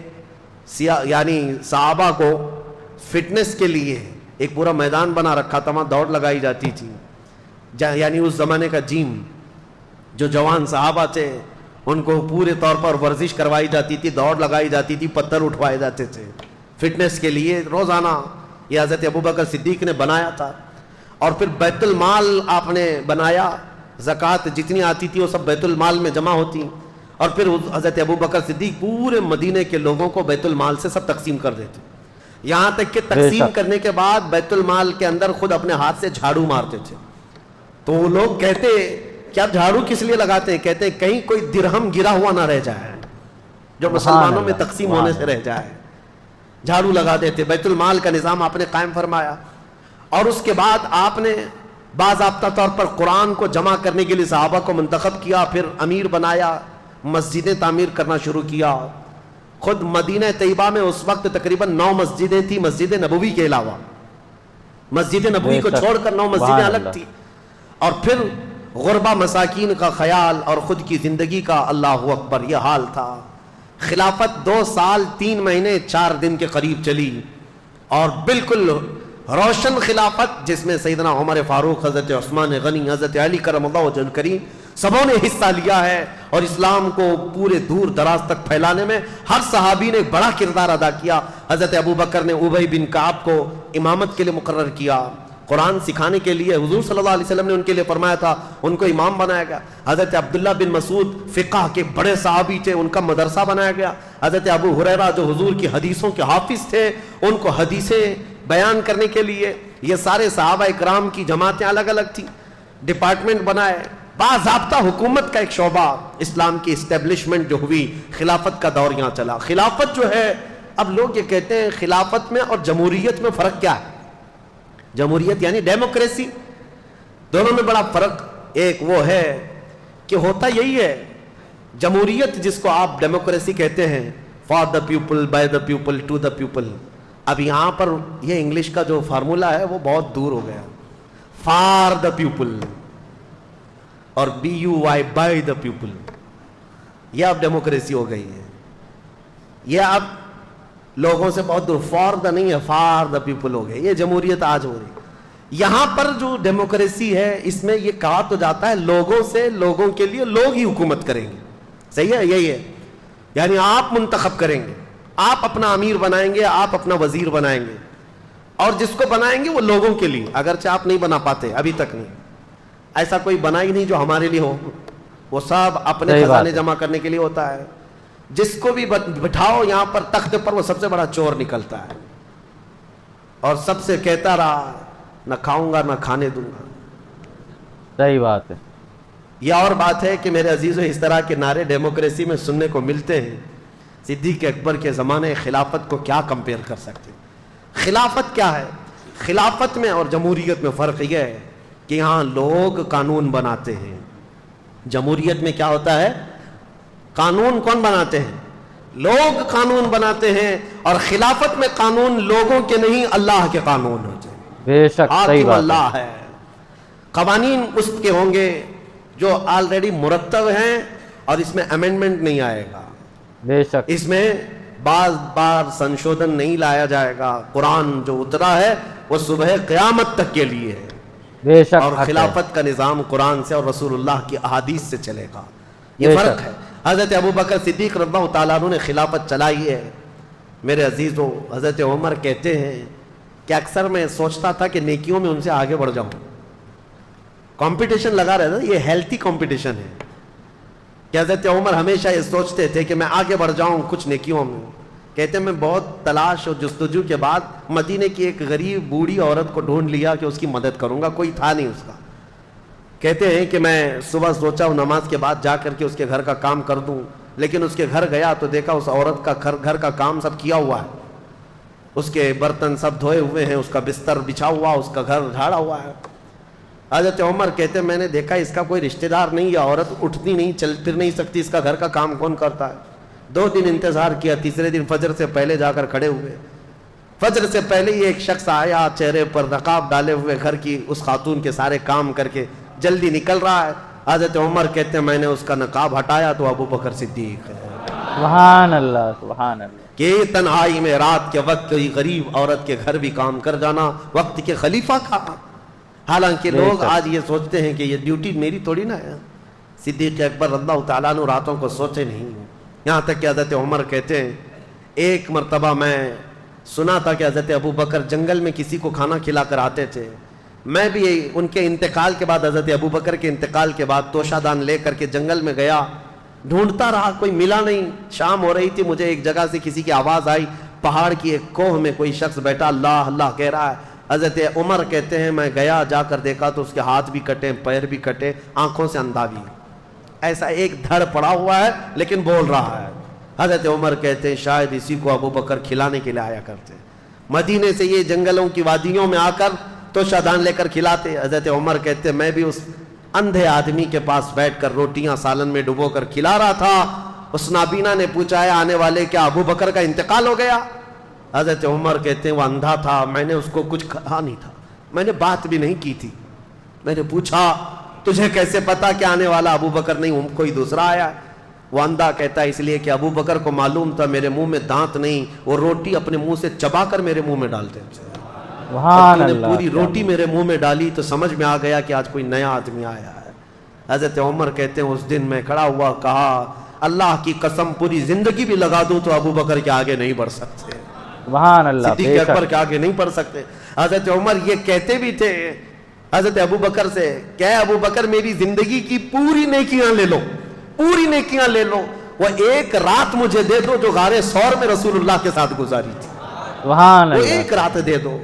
یعنی صحابہ کو فٹنس کے لیے ایک پورا میدان بنا رکھا تھا, وہاں دوڑ لگائی جاتی تھی. یعنی اس زمانے کا جیم, جو جوان صحابہ تھے ان کو پورے طور پر ورزش کروائی جاتی تھی, دوڑ لگائی جاتی تھی, پتھر اٹھوائے جاتے تھے فٹنس کے لیے روزانہ. یہ حضرت ابوبکر صدیق نے بنایا تھا. اور پھر بیت المال آپ نے بنایا, زکوٰۃ جتنی آتی تھی وہ سب بیت المال میں جمع ہوتی, اور پھر حضرت ابوبکر صدیق پورے مدینے کے لوگوں کو بیت المال سے سب تقسیم کر دیتے. یہاں تک کہ تقسیم کرنے کے بعد بیت المال کے اندر خود اپنے ہاتھ سے جھاڑو مارتے تھے. تو وہ لوگ کہتے کہ آپ جھاڑو کس لیے لگاتے ہیں؟ کہتے ہیں کہیں کوئی درہم گرا ہوا نہ رہ جائے جو مسلمانوں میں تقسیم ہونے سے رہ جائے. جھاڑو لگا دیتے. بیت المال کا نظام آپ نے قائم فرمایا. اور اس کے بعد آپ نے باضابطہ طور پر قرآن کو جمع کرنے کے لیے صحابہ کو منتخب کیا, پھر امیر بنایا, مسجدیں تعمیر کرنا شروع کیا. خود مدینہ طیبہ میں اس وقت تقریباً 9 مسجدیں تھیں, مسجد نبوی کے علاوہ. مسجد نبوی کو چھوڑ کر 9 مسجدیں الگ تھیں. اور پھر غربا مساکین کا خیال اور خود کی زندگی کا اللہ اکبر یہ حال تھا. خلافت 2 سال 3 مہینے 4 دن کے قریب چلی, اور بالکل روشن خلافت جس میں سیدنا عمر فاروق, حضرت عثمان غنی, حضرت علی کرم اللہ وجہ الکریم سبوں نے حصہ لیا ہے. اور اسلام کو پورے دور دراز تک پھیلانے میں ہر صحابی نے بڑا کردار ادا کیا. حضرت ابوبکر نے ابی بن کعب کو امامت کے لیے مقرر کیا, قرآن سکھانے کے لیے. حضور صلی اللہ علیہ وسلم نے ان کے لیے فرمایا تھا, ان کو امام بنایا گیا. حضرت عبداللہ بن مسعود فقہ کے بڑے صحابی تھے, ان کا مدرسہ بنایا گیا. حضرت ابو ہریرہ جو حضور کی حدیثوں کے حافظ تھے, ان کو حدیثیں بیان کرنے کے لیے. یہ سارے صحابہ اکرام کی جماعتیں الگ الگ تھیں, ڈپارٹمنٹ بنائے. باضابطہ حکومت کا ایک شعبہ, اسلام کی اسٹیبلشمنٹ جو ہوئی, خلافت کا دور یہاں چلا. خلافت جو ہے, اب لوگ یہ کہتے ہیں خلافت میں اور جمہوریت میں فرق کیا ہے؟ جمہوریت یعنی ڈیموکریسی, دونوں میں بڑا فرق. ایک وہ ہے کہ ہوتا یہی ہے, جمہوریت جس کو آپ ڈیموکریسی کہتے ہیں, for the people, by the people, to the people. اب یہاں پر یہ انگلش کا جو فارمولا ہے وہ بہت دور ہو گیا. فار دا پیپل اور BUY بائی دا پیپل, یہ اب ڈیموکریسی ہو گئی ہے. یہ اب لوگوں سے بہت دور, فار دا نہیں ہے, فار دا پیپل ہو گئے. یہ جمہوریت آج ہو رہی. یہاں پر جو ڈیموکریسی ہے اس میں یہ کہا تو جاتا ہے لوگوں سے لوگوں کے لیے لوگ ہی حکومت کریں گے. صحیح ہے, یہی ہے, یعنی آپ منتخب کریں گے, آپ اپنا امیر بنائیں گے, آپ اپنا وزیر بنائیں گے, اور جس کو بنائیں گے وہ لوگوں کے لیے, اگرچہ آپ نہیں بنا پاتے, ابھی تک نہیں, ایسا کوئی بنا ہی نہیں جو ہمارے لیے ہو, وہ سب اپنے خزانے جمع کرنے کے لیے ہوتا ہے. جس کو بھی بٹھاؤ یہاں پر تخت پر وہ سب سے بڑا چور نکلتا ہے, اور سب سے کہتا رہا نہ کھاؤں گا نہ کھانے دوں گا. صحیح بات ہے. یہ اور بات ہے کہ میرے عزیزو اس طرح کے نعرے ڈیموکریسی میں سننے کو ملتے ہیں. صدیق اکبر کے زمانے خلافت کو کیا کمپیئر کر سکتے ہیں؟ خلافت کیا ہے؟ خلافت میں اور جمہوریت میں فرق یہ ہے کہ یہاں لوگ قانون بناتے ہیں. جمہوریت میں کیا ہوتا ہے؟ قانون کون بناتے ہیں؟ لوگ قانون بناتے ہیں. اور خلافت میں قانون لوگوں کے نہیں اللہ کے قانون ہوتے ہیں. بے شک صحیح بات اللہ ہے. قوانین اس کے ہوں گے جو آلریڈی مرتب ہیں, اور اس میں امینڈمنٹ نہیں آئے گا, بے شک اس میں بار سنشودن نہیں لایا جائے گا. قرآن جو اترا ہے وہ صبح قیامت تک کے لیے ہے. بے شک. اور خلافت کا نظام قرآن سے اور رسول اللہ کی احادیث سے چلے گا. یہ فرق ہے. حضرت ابوبکر صدیق رضی اللہ تعالیٰ عنہ نے خلافت چلائی ہے. میرے عزیزو, حضرت عمر کہتے ہیں کہ اکثر میں سوچتا تھا کہ نیکیوں میں ان سے آگے بڑھ جاؤں. کمپٹیشن لگا رہتا, یہ ہیلتھی کمپٹیشن ہے کہ حضرت عمر ہمیشہ یہ سوچتے تھے کہ میں آگے بڑھ جاؤں کچھ نیکیوں میں. کہتے ہیں میں بہت تلاش اور جستجو کے بعد مدینے کی ایک غریب بوڑھی عورت کو ڈھونڈ لیا کہ اس کی مدد کروں گا, کوئی تھا نہیں اس کا. کہتے ہیں کہ میں صبح سوچا نماز کے بعد جا کر کے اس کے گھر کا کام کر دوں, لیکن اس کے گھر گیا تو دیکھا اس عورت کا گھر کا کام سب کیا ہوا ہے, اس کے برتن سب دھوئے ہوئے ہیں, اس کا بستر بچھا ہوا, اس کا گھر جھاڑا ہوا ہے. حضرت عمر کہتے ہیں میں نے دیکھا اس کا کوئی رشتہ دار نہیں, یا عورت اٹھتی نہیں, چل پھر نہیں سکتی, اس کا گھر کا کام کون کرتا ہے؟ 2 دن انتظار کیا, تیسرے دن فجر سے پہلے جا کر کھڑے ہوئے. فجر سے پہلے ہی ایک شخص آیا, چہرے پر نقاب ڈالے ہوئے, گھر کی اس خاتون کے سارے کام کر کے جلدی نکل رہا ہے. حضرت عمر کہتے ہیں میں نے اس کا نقاب ہٹایا تو ابوبکر صدیق ہے. سبحان اللہ سبحان اللہ. کہ تنہائی میں رات کے وقت کوئی غریب عورت کے گھر بھی کام کر جانا وقت کے خلیفہ کا. حالانکہ لوگ آج یہ سوچتے ہیں کہ یہ ڈیوٹی میری تھوڑی نہ ہے. صدیق اکبر رضی اللہ تعالیٰ عنہ راتوں کو سوچے نہیں. یہاں تک کہ حضرت عمر کہتے ہیں ایک مرتبہ میں سنا تھا کہ حضرت ابوبکر جنگل میں کسی کو کھانا کھلا کر آتے تھے. میں بھی ان کے انتقال کے بعد, حضرت ابوبکر کے انتقال کے بعد توشہ دان لے کر کے جنگل میں گیا, ڈھونڈتا رہا, کوئی ملا نہیں. شام ہو رہی تھی, مجھے ایک جگہ سے کسی کی آواز آئی, پہاڑ کی ایک کوہ میں کوئی شخص بیٹھا اللہ اللہ کہہ رہا ہے. حضرت عمر کہتے ہیں میں گیا, جا کر دیکھا تو اس کے ہاتھ بھی کٹے, پیر بھی کٹے, آنکھوں سے اندھا بھی, ایسا ایک دھڑ پڑا ہوا ہے لیکن بول رہا ہے. حضرت عمر کہتے ہیں شاید اسی کو ابوبکر کھلانے کے لیے آیا کرتے, مدینے سے یہ جنگلوں کی وادیوں میں آ کر تو شادان لے کر کھلاتے. حضرت عمر کہتے ہیں میں بھی اس اندھے آدمی کے پاس بیٹھ کر روٹیاں سالن میں ڈبو کر کھلا رہا تھا. اس نابینا نے پوچھا ہے آنے والے کیا ابوبکر کا انتقال ہو گیا؟ حضرت عمر کہتے ہیں وہ اندھا تھا, میں نے اس کو کچھ کہا نہیں تھا, میں نے بات بھی نہیں کی تھی. میں نے پوچھا تجھے کیسے پتا کہ آنے والا ابوبکر نہیں کوئی دوسرا آیا؟ وہ اندھا کہتا ہے اس لیے کہ ابوبکر کو معلوم تھا میرے منہ میں دانت نہیں, وہ روٹی اپنے منہ سے چبا کر میرے منہ میں ڈالتے ہیں. پوری روٹی میرے منہ میں ڈالی تو سمجھ میں آ گیا کہ آج کوئی نیا آدمی آیا ہے. حضرت عمر کہتے ہیں اس دن میں کھڑا ہوا, کہا اللہ کی قسم پوری زندگی بھی لگا دوں تو ابوبکر کے آگے نہیں بڑھ سکتے, سبحان اللہ, صدیق اکبر کے آگے نہیں بڑھ سکتے. حضرت عمر یہ کہتے بھی تھے حضرت ابوبکر سے کہ اے ابوبکر میری زندگی کی پوری نیکیاں لے لو, پوری نیکیاں لے لو, وہ ایک رات مجھے دے دو جو غار ثور میں رسول اللہ کے ساتھ گزاری تھی, سبحان وہ اللہ. ایک رات دے دو.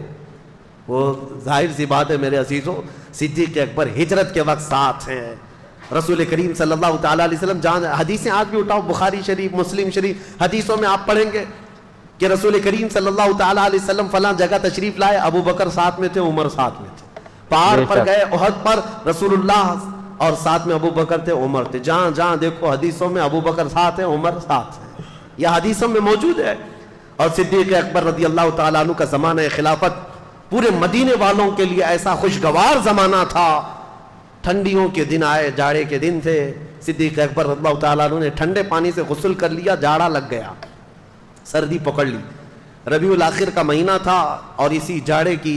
وہ ظاہر سی بات ہے میرے عزیزو, صدیق اکبر ہجرت کے وقت ساتھ ہیں رسول کریم صلی اللہ تعالیٰ علیہ وسلم. جان حدیثیں آج بھی اٹھاؤ, بخاری شریف, مسلم شریف, حدیثوں میں آپ پڑھیں گے کہ رسول کریم صلی اللہ تعالیٰ علیہ وسلم فلاں جگہ تشریف لائے, ابوبکر ساتھ میں تھے, عمر ساتھ میں تھے. پہاڑ پر گئے احد پر, رسول اللہ اور ساتھ میں ابوبکر تھے, عمر تھے. جہاں جہاں دیکھو حدیثوں میں ابوبکر ساتھ ہیں, عمر ساتھ ہیں, یہ حدیثوں میں موجود ہے. اور صدیق اکبر رضی اللہ تعالیٰ عنہ کا زمانہ خلافت پورے مدینے والوں کے لیے ایسا خوشگوار زمانہ تھا. ٹھنڈیوں کے دن آئے, جاڑے کے دن تھے. صدیق اکبر رضی اللہ تعالیٰ عنہ نے ٹھنڈے پانی سے غسل کر لیا, جاڑا لگ گیا, سردی پکڑ لی. ربیع الاخر کا مہینہ تھا اور اسی جاڑے کی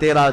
13